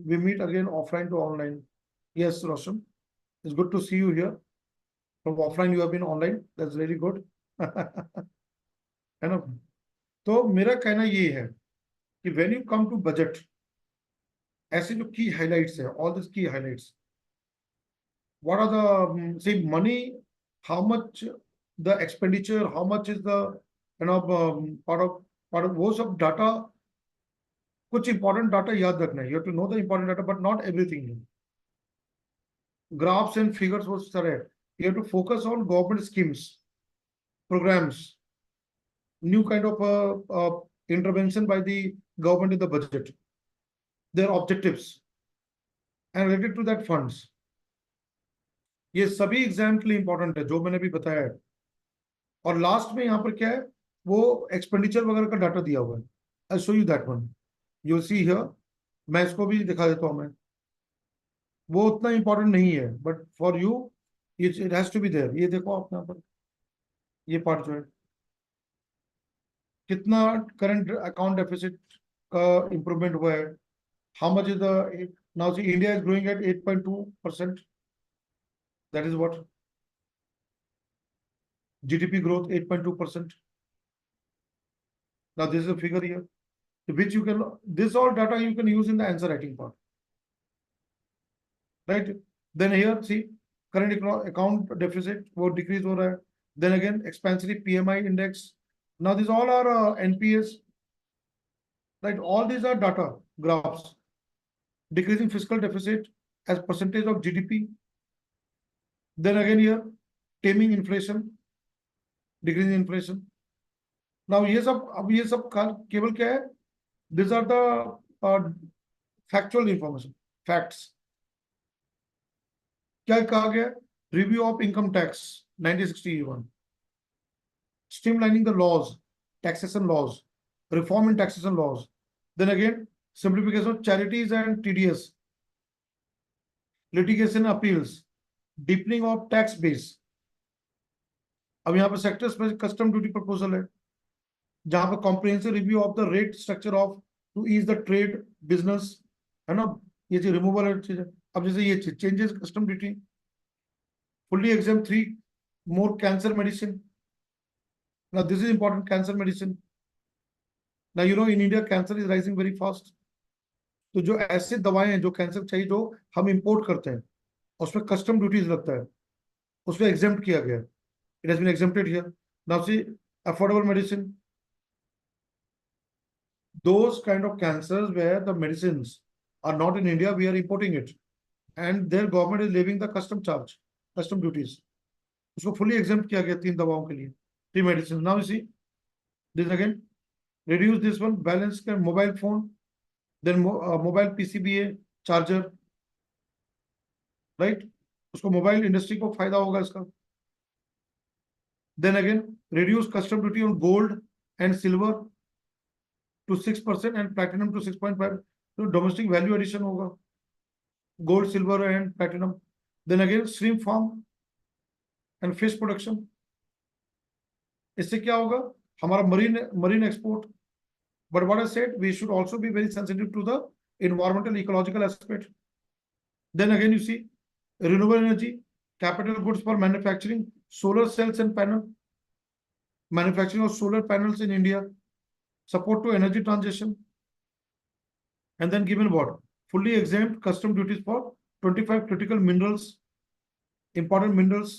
we meet again offline to online. Yes, Roshan, it's good to see you here. From offline you have been online. That's very good. है ना? तो मेरा कहना ये है कि when you come to budget, ऐसे जो key highlights है, all these key highlights. What are the say money? How much the expenditure, how much is the part of वो सब data, कुछ important data याद रखना है. You have to know the important data, but not everything. Graphs and figures वो सारे. You have to focus on government schemes, programs, new kind of intervention by the government in the budget, their objectives, and related to that funds. ये सभी exam के लिए important है जो मैंने भी बताया है. और लास्ट में यहाँ पर क्या है, वो एक्सपेंडिचर वगैरह का डाटा दिया हुआ है. I show you that one, you see here. मैं इसको भी दिखा देता हूँ. मैं वो उतना इंपॉर्टेंट नहीं है, but for you it has to be there. ये देखो आप यहाँ पर, ये पार्ट जो है, कितना करंट अकाउंट डेफिसिट का इंप्रूवमेंट हुआ है. How much is the, now see India is growing at 8.2%. That is what GDP growth 8.2%. Now this is a figure here, which you can, this all data you can use in the answer writing part, right? Then here see current account deficit वो decrease हो रहा है. Then again expansionary PMI index. Now these all are NPS, right? All these are data graphs. Decreasing fiscal deficit as percentage of GDP. Then again here taming inflation, decreasing inflation. Now ये सब, अब ये सब केवल क्या है, these are the factual information, facts. क्या कहा गया, review of income tax 1961, streamlining the laws, taxation laws, reform in taxation laws. Then again simplification of charities and TDS, litigation appeals, deepening of tax base. अब यहाँ पर sector specific custom duty proposal है, जहां पर comprehensive review of the rate structure of to ease the trade business, है ना. ये चीज रिमूवल है चीज है. अब जैसे ये changes custom duty, fully exempt 3 more cancer medicine. Now this is important, cancer medicine. Now you no in India cancer is rising very fast. तो जो ऐसे दवाएं हैं जो कैंसर चाहिए, जो हम इंपोर्ट करते हैं, उसमें कस्टम ड्यूटीज लगता है, उसमें एग्जेम्प्ट किया गया. It has been exempted here. Now see affordable medicine, those kind of cancers where the medicines are not in India, we are importing it, and their government is levying the custom charge, custom duties. उसको fully exempt किया गया 3 दवाओं के लिए, 3 medicines. Now you see this again, reduce this one, balance के mobile phone, then mobile PCBA charger, right? उसको mobile industry को फायदा होगा इसका. Then again reduce custom duty on gold and silver to 6% and platinum to 6.5. तो domestic value addition होगा, gold, silver and platinum. Then again shrimp farm and fish production. इससे क्या होगा, हमारा marine export. But what I said, we should also be very sensitive to the environmental ecological aspect. Then again you see renewable energy, capital goods for manufacturing, solar cells and panel, manufacturing of solar panels in India, support to energy transition. And then given what, fully exempt custom duties for 25 critical minerals, important minerals.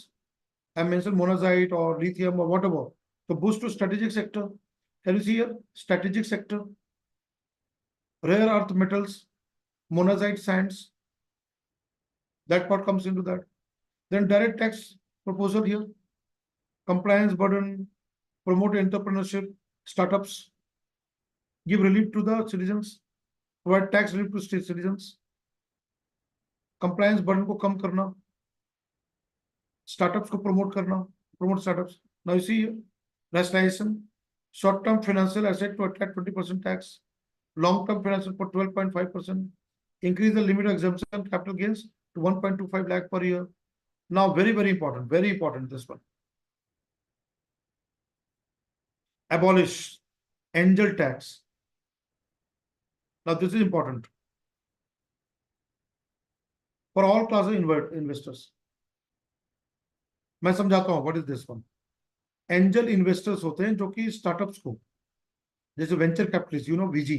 I mentioned monazite or lithium or whatever. So boost to strategic sector. Can you see here, strategic sector, rare earth metals, monazite sands, that part comes into that. Then direct tax proposal here, compliance burden, promote entrepreneurship, startups, give relief to the citizens, provide tax relief to state citizens, compliance burden को कम करना, startups को promote करना, promote startups. Now you see rationalization, short-term financial asset to attract 20% tax, long-term financial for 12.5%, increase the limit of exemption capital gains to 1.25 lakh per year. Now very important this one. Abolish angel tax. Now this is important for all classes of investors. मैं समझाता हूं what is this one. Angel investors होते हैं जो कि startups को, जैसे venture capitalist, you know VG,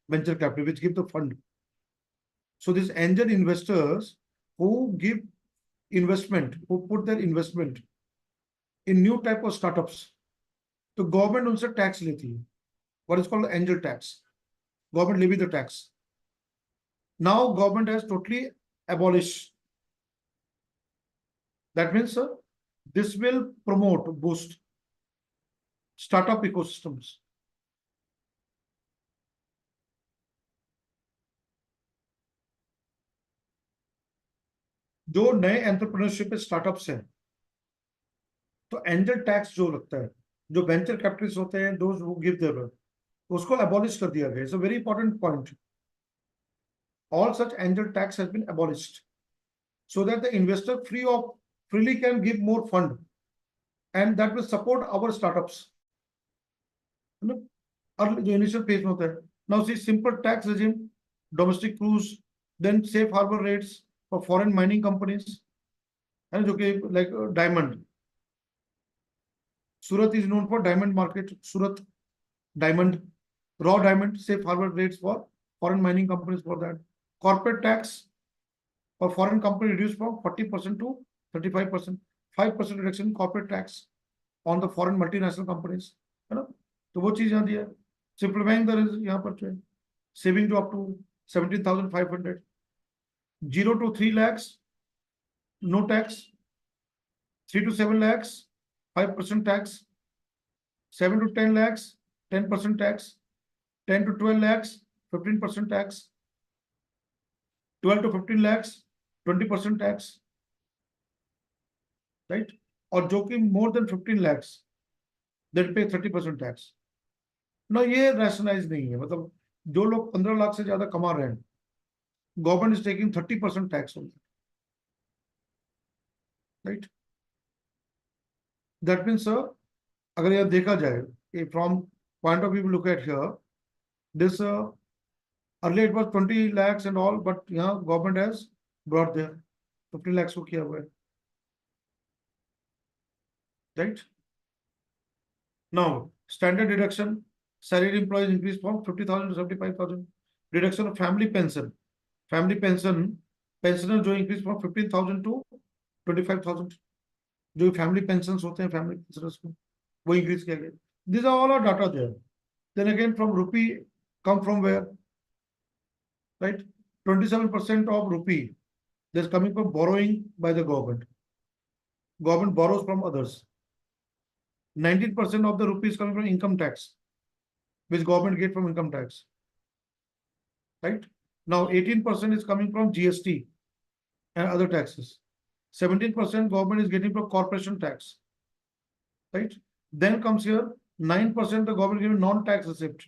venture capital which give the fund. So these angel investors who give investment, who put their investment in new type of startups, तो government उनसे tax लेती है, what is called angel tax. Government levy the tax. Now government has totally abolished. That means, sir, this will promote, boost startup ecosystems. जो नए entrepreneurship startups हैं, तो angel tax जो लगता है, जो वेंचर कैपिटलिस्ट होते हैं, दोज हु गिव देयर, उसको अबॉलिश कर दिया गया. It's a very important point. All such angel tax has been abolished so that the investor freely can give more fund, and that will support our startups. The initial phase में होता है. Now see simple tax regime, domestic cruise, then safe harbor rates for foreign mining companies, and जो कि like diamond. Surat is known for diamond market. Surat diamond, raw diamond, safe harbor rates for foreign mining companies for that. Corporate tax for foreign company reduced from 40% to 35%. 5% reduction in corporate tax on the foreign multinational companies, है ना. तो वो चीज यहाँ दी है. Simplifying the यहाँ पर जो है सेविंग जो up to 17,500. 0 to 3 lakhs no tax. 3 to 7 lakhs 5% tax. 7 to 10 lakhs 10% tax. 10 to 12 lakhs 15% tax. 12 to 15 lakhs 20% tax, right? और जो कि more than 15 lakhs that pay 30% tax. ना ये rationalize नहीं है. मतलब जो लोग 15 लाख से ज्यादा कमा रहे हैं, government is taking 30% tax on that, right. That means sir, अगर यह देखा जाए from point of view look at here, this early it was 20 lakhs and all, but यहाँ government has brought there 50 lakhs को किया हुआ है, right. Now standard deduction, salaried employees increased from 50,000 to 75,000. Reduction of family pension. Family pension, pensioner जो increase from 15,000 to 25,000. जो family pensions होते हैं family pensioners को, वो इंक्रीज किया गया. These are all our data there. Then again from rupee come from where, right? 27% of rupee that's coming from borrowing by the government. Government borrows from others. 19% of the rupee is coming from income tax, which government get from income tax, right? Now 18% is coming from GST and other taxes. 17% government is getting from corporation tax, right? Then comes here 9% the government giving non-tax receipt.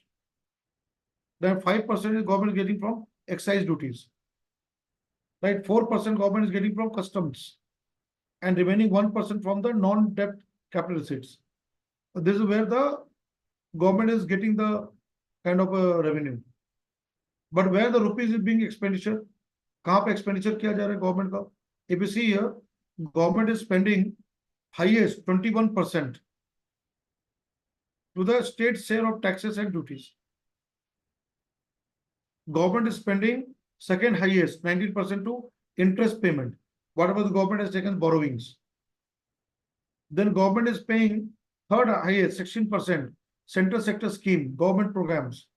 Then 5% is government getting from excise duties, right? 4% government is getting from customs, and remaining 1% from the non-debt capital receipts. This is where the government is getting the kind of a revenue. But where the rupees is being expenditure, कहाँ पे expenditure किया जा रहा है government का? If you see here, government is spending highest 21% to the state share of taxes and duties. Government is spending second highest 19% to interest payment, whatever the government has taken borrowings. Then government is paying third highest 16% central sector scheme, government programs,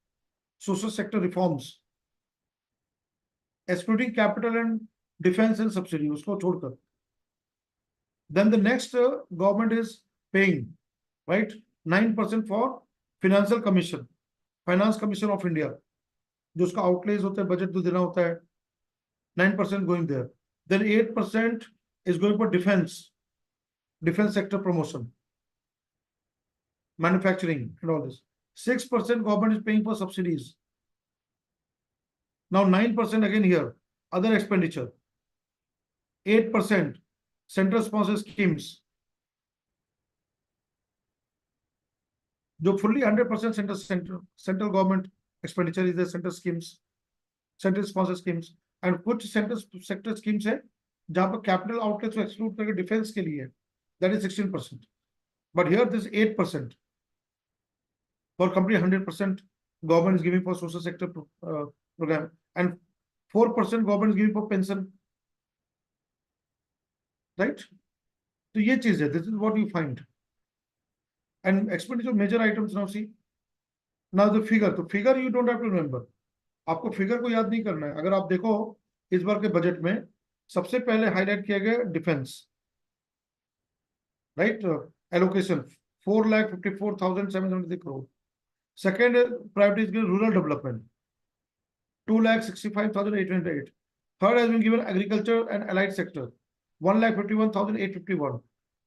social sector reforms, excluding capital and defense and subsidy, usko chhodkar. Then the next government is paying, right, 9% for financial commission, finance commission of India, जो उसका outlays होता है, budget जो देना होता है, 9% going there. Then 8% is going for defense sector promotion, manufacturing and all this. 6% government is paying for subsidies. Now 9% again here, other expenditure. 8% central sponsor schemes, जो fully 100% central government expenditure is the central schemes, central sponsor schemes, and कुछ central sector schemes है जहाँ पर capital outlets को exclude करके defense के लिए, that is 16%. But here this 8% for complete 100% government is giving for social sector program, and 4% government is giving for pension, right? तो ये चीज है, this is what you find. And expenditure major items now see. Now the figure. तो figure you don't have to remember. आपको figure को याद नहीं करना है. अगर आप देखो इस बार के बजट में सबसे पहले हाईलाइट किया गया defence, right. Allocation 4,54,773 crore. Second priority is given rural development, 2,65,808. Third has been given agriculture and allied sector, 1,51,851.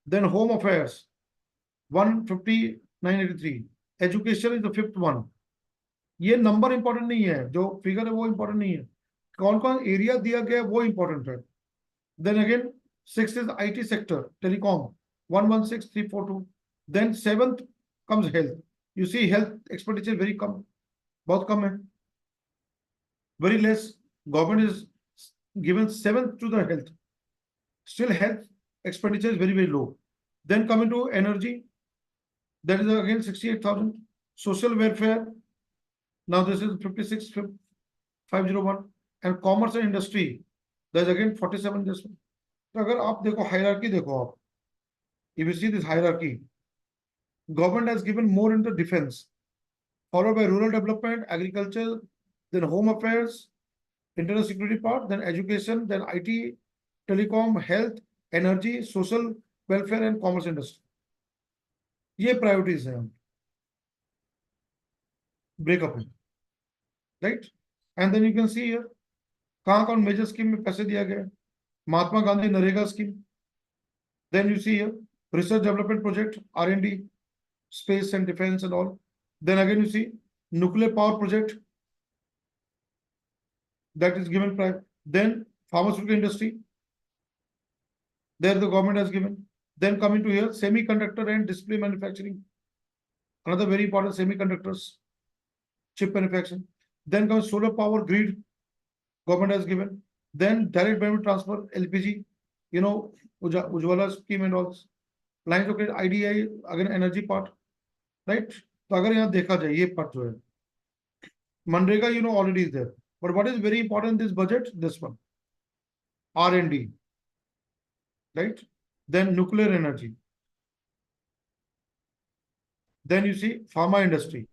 Then home affairs, 150,983. Education is the fifth one. ये नंबर इंपॉर्टेंट नहीं है, जो फिगर है वो इंपॉर्टेंट नहीं है, कौन कौन एरिया दिया गया वो इंपॉर्टेंट है. Then again six is IT sector, telecom 116,342. Then seventh comes health. You see health expenditure very कम, बहुत कम है, very less. Government is given seventh to the health. Still health expenditure is very low. Then coming to energy, that is again 68,000. Social welfare, now this is 56,501. And commerce and industry, that is again 47 this one. तो अगर आप देखो hierarchy देखो आप, if you see this hierarchy, government has given more into defense, followed by rural development, agriculture, then home affairs, internal security part, then education, then IT, telecom, health, energy, social welfare and commerce industry. ये priorities हैं, breakup है, right. And then you can see here कहाँ कौन major scheme में पैसे दिया गया. Mahatma Gandhi NREGA scheme. Then you see here research development project, R&D, space and defense and all. Then again you see nuclear power project, that is given price. Then pharmaceutical industry, there the government has given. Then coming to here, semiconductor and display manufacturing, another very important, semiconductors, chip manufacturing. Then comes solar power grid, government has given. Then direct benefit transfer, LPG, you know, Ujjwala scheme and all. Lines of credit, IDI, again energy part, right. तो अगर यहाँ देखा जाए ये part जो है, MNREGA you know already is there. But what is very important in this budget? This one, R&D, right? Then nuclear energy. Then you see pharma industry.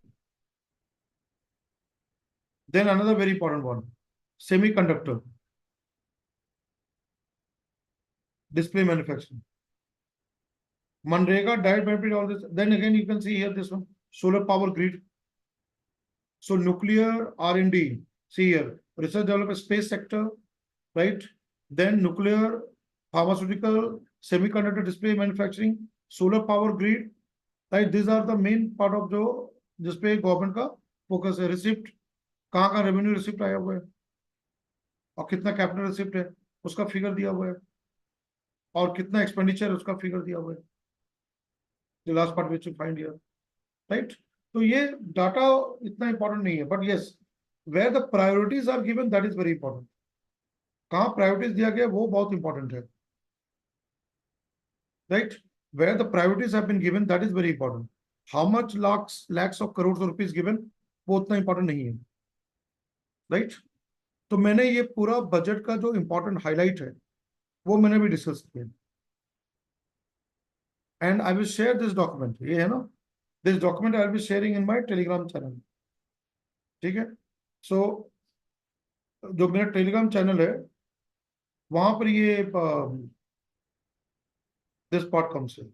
Then another very important one, semiconductor, display manufacturing, Manrega, direct benefit, all this. Then again you can see here this one, solar power grid. So nuclear R&D, see here, research development, space sector, right? Then nuclear, pharmaceutical, semiconductor, display manufacturing, solar power grid, right? These are the main part of जो जिसपे government का focus है. Receipt, कहाँ का revenue receipt आया हुआ है और कितना कैपिटल रिसिप्ट है उसका फिगर दिया हुआ है और कितना एक्सपेंडिचर है उसका फिगर दिया हुआ है. The last part which you find here, right? तो ये डाटा इतना इंपॉर्टेंट नहीं है, but yes where the priorities are given that is very important. कहाँ प्रायोरिटीज दिया गया वो बहुत इंपॉर्टेंट है, right. Where the priorities have been given that is very important. How much lakhs of crore rupees given वो उतना इंपॉर्टेंट नहीं है, राइट. तो मैंने ये पूरा बजट का जो इंपॉर्टेंट हाईलाइट है वो मैंने भी डिस्कस किया. And I will share this document, ये है ना, this document I will be sharing in my Telegram channel, ठीक है. सो जो मेरा टेलीग्राम चैनल है वहां पर ये this part comes in.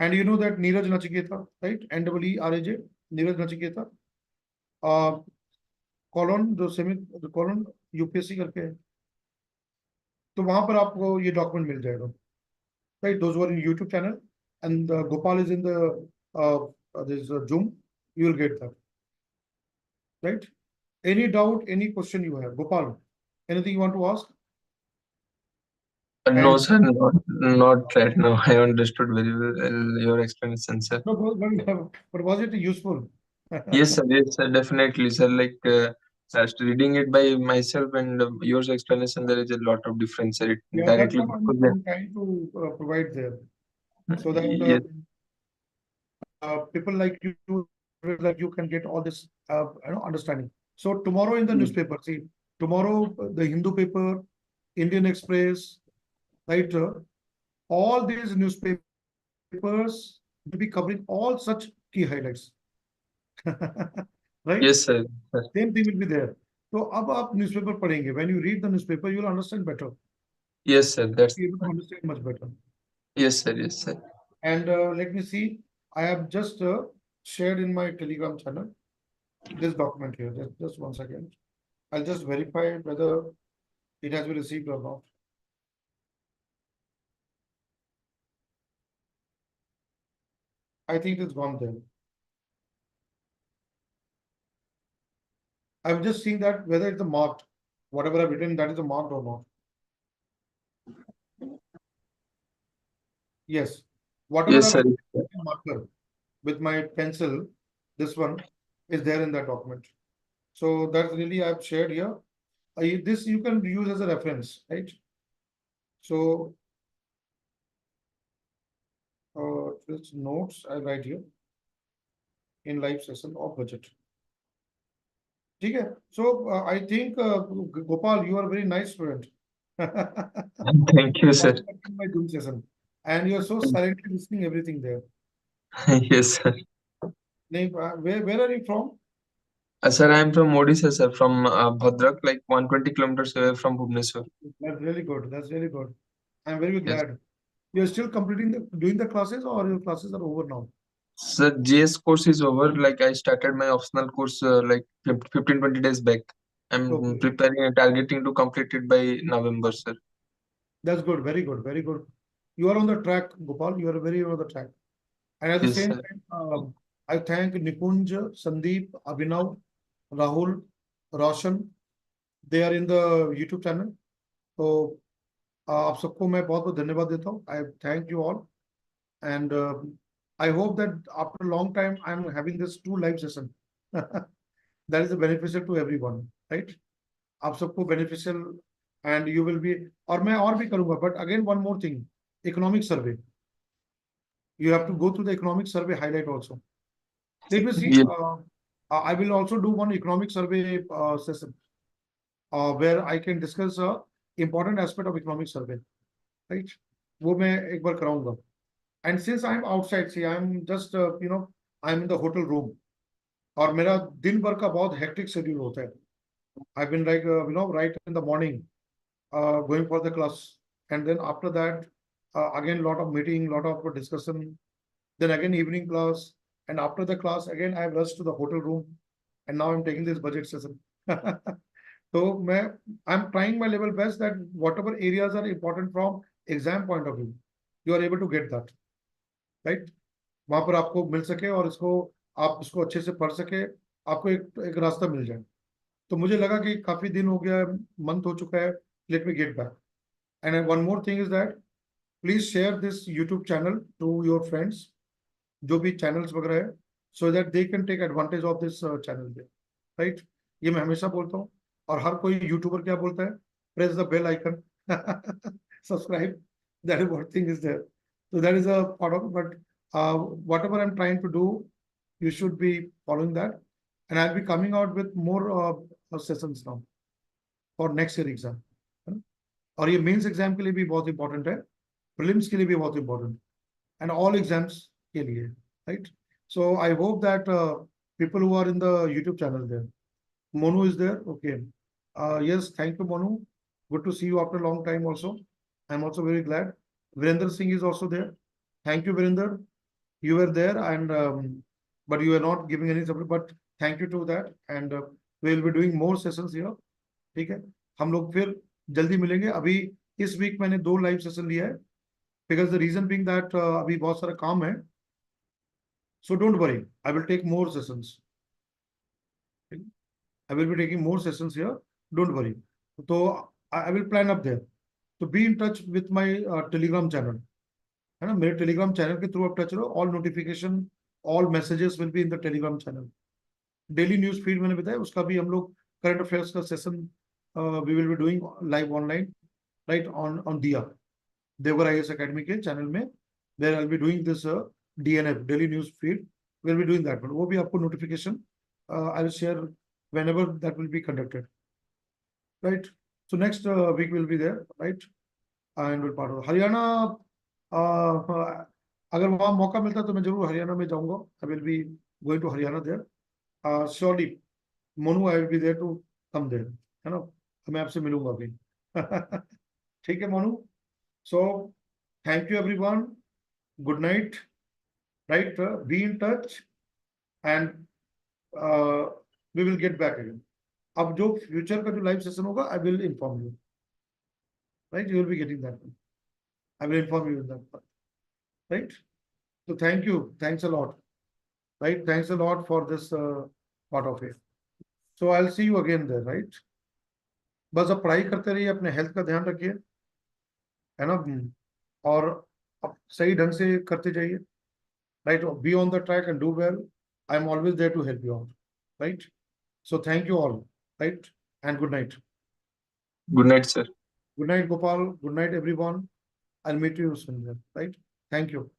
And you know that Neeraj Nachiketa, right, NEERAJ, Neeraj Nachiketa colon जो सेमी कॉलोन UPSC करके है, तो वहां पर आपको ये डॉक्यूमेंट मिल जाएगा, right. Those were in YouTube channel and Gopal is in the this Zoom, you will get that, right. Any doubt, any question you have, Gopal, anything you want to ask? No, And sir, not right now. I understood very well your explanation, sir. no, but was it useful? Yes, sir, definitely, sir. Like just reading it by myself and your explanation, there is a lot of difference, sir. It Yeah, that's directly. what I'm trying to provide there, so that Yes, people like you can get all this understanding. So tomorrow in the newspaper, see, tomorrow the Hindu paper, Indian Express, right, all these newspapers newspapers will be covering all such key highlights. Right? Yes, sir. Sir. Same thing will be there. So अब आप newspaper पढ़ेंगे. When you read the newspaper, you will understand better. Yes, sir. That's Be able to understand much better. yes, sir. Yes, sir. And let me see. I have just shared in my Telegram channel this document here. Just 1 second. I'll just verify whether it has been received or not. I think it's gone there. I'm just seeing that whether it's a marked, whatever I've written, that is a marked or not. Yes. Whatever Yes, I've sir. written marker with my pencil, this one is there in that document. So that's really I've shared here. This you can use as a reference, right? So this notes I write here in live session of budget. ठीक है? So I think Gopal, you are a very nice student. Thank you, sir. My Zoom session, and you're so silently listening everything there. Yes, sir. Where are you from? Sir, I am from Odisha, sir, from Bhadrak, like 120 kilometers away from Bhubaneswar. That's really good. That's really good. I'm very Yes. glad. You're still completing doing the classes, or your classes are over now? Sir, GS course is over. Like I started my optional course like 15-20 days back. I'm Okay. preparing and targeting to complete it by November, sir. That's good. Very good. Very good. You are on the track, Gopal. You are very on the track. And at the Yes, same sir. time, I thank Nikunj, Sandeep, Abhinav, Rahul, Roshan. They are in the YouTube channel. तो आप सबको मैं बहुत बहुत धन्यवाद देता हूँ. I thank you all, and I hope that after a long time I'm having this 2 live session. That is beneficial to everyone, right? आप सबको beneficial, and you will be. और मैं और भी करूँगा, but again one more thing, economic survey. You have to go through the economic survey highlight also. Let me see. Yes. I will also do one economic survey session where I can discuss important aspect of economic survey, right? वो मैं एक बार कराऊंगा. And since I'm outside, see, I'm just I'm in the hotel room, और मेरा दिन भर का बहुत hectic schedule होता है. I've been like right in the morning going for the class, and then after that again lot of meeting, lot of discussion, then again evening class, and after the class again I rushed to the hotel room, and now I'm taking this budget session. So I'm trying my level best that whatever areas are important from exam point of view, you are able to get that, right? वहां पर आपको मिल सके और इसको आप इसको अच्छे से पढ़ सके, आपको एक रास्ता मिल जाए. तो मुझे लगा कि काफी दिन हो गया, मंथ हो चुका है, let me get back. And one more thing is that please share this YouTube channel to your friends, जो भी चैनल्स वगैरह है, so that they can take advantage of this channel, right? ये मैं हमेशा बोलता हूँ, और हर कोई यूट्यूबर क्या बोलता है? Press the bell icon, subscribe. That is what thing is there. So that is a part of it, but whatever I'm trying to do, you should be following that, and I'll be coming out with more sessions now for next year exam. और ये mains exam के लिए भी बहुत important है, prelims के लिए भी बहुत इंपॉर्टेंट, एंड ऑल एग्जाम्स के लिए, right? So I hope that people who are in the YouTube channel there. Monu is there, okay. Yes, thank you, Monu. Good to see you after a long time also. I'm also very glad. Virender Singh is also there. Thank you, Virender. You were there, and but you are not giving any support. But thank you to that, and we will be doing more sessions here. ठीक है, हम लोग फिर जल्दी मिलेंगे. अभी इस week मैंने 2 लाइव सेशन लिया है, because the reason being that अभी बहुत सारा काम है. So don't worry, I will take more sessions. I will be taking more sessions here. Don't worry. So I will plan up there. So be in touch with my Telegram channel. है ना, मेरे Telegram channel के through आप touch रहो. All notification, all messages will be in the Telegram channel. Daily news feed मैंने बताया, उसका भी हम लोग current affairs का session we will be doing live online, right, on Diya Devgar IAS Academy के channel में. There I'll be doing this DNF daily news feed. We'll be doing that, but वो भी आपको notification I will share whenever that will be conducted, right? So next week will be there, right? And we'll part of Haryana. अगर वहां मौका मिलता तो मैं जरूर हरियाणा में जाऊंगा. I will be going to Haryana there. Surely Monu, I will be there to come there, है ना. मैं आपसे मिलूंगा अभी. ठीक है Monu. So thank you everyone. Good night. Right, be in touch and we will get back again. अब जो फ्यूचर का जो लाइव सेशन होगा, I will inform you. Right, you will be getting that. I will inform you in that. Right. So thank you. Thanks a lot. Right. Thanks a lot for this part of it. So I'll see you again there. Right. बस अब पढ़ाई करते रहिए, अपने health का ध्यान रखिए, है ना. और अब सही ढंग से करते जाइए. Right. Be on the track and do well. I am always there to help you out. Right. So thank you all. Right. And good night. Good night, sir. Good night, Gopal. Good night, everyone. I'll meet you soon. Right. Thank you.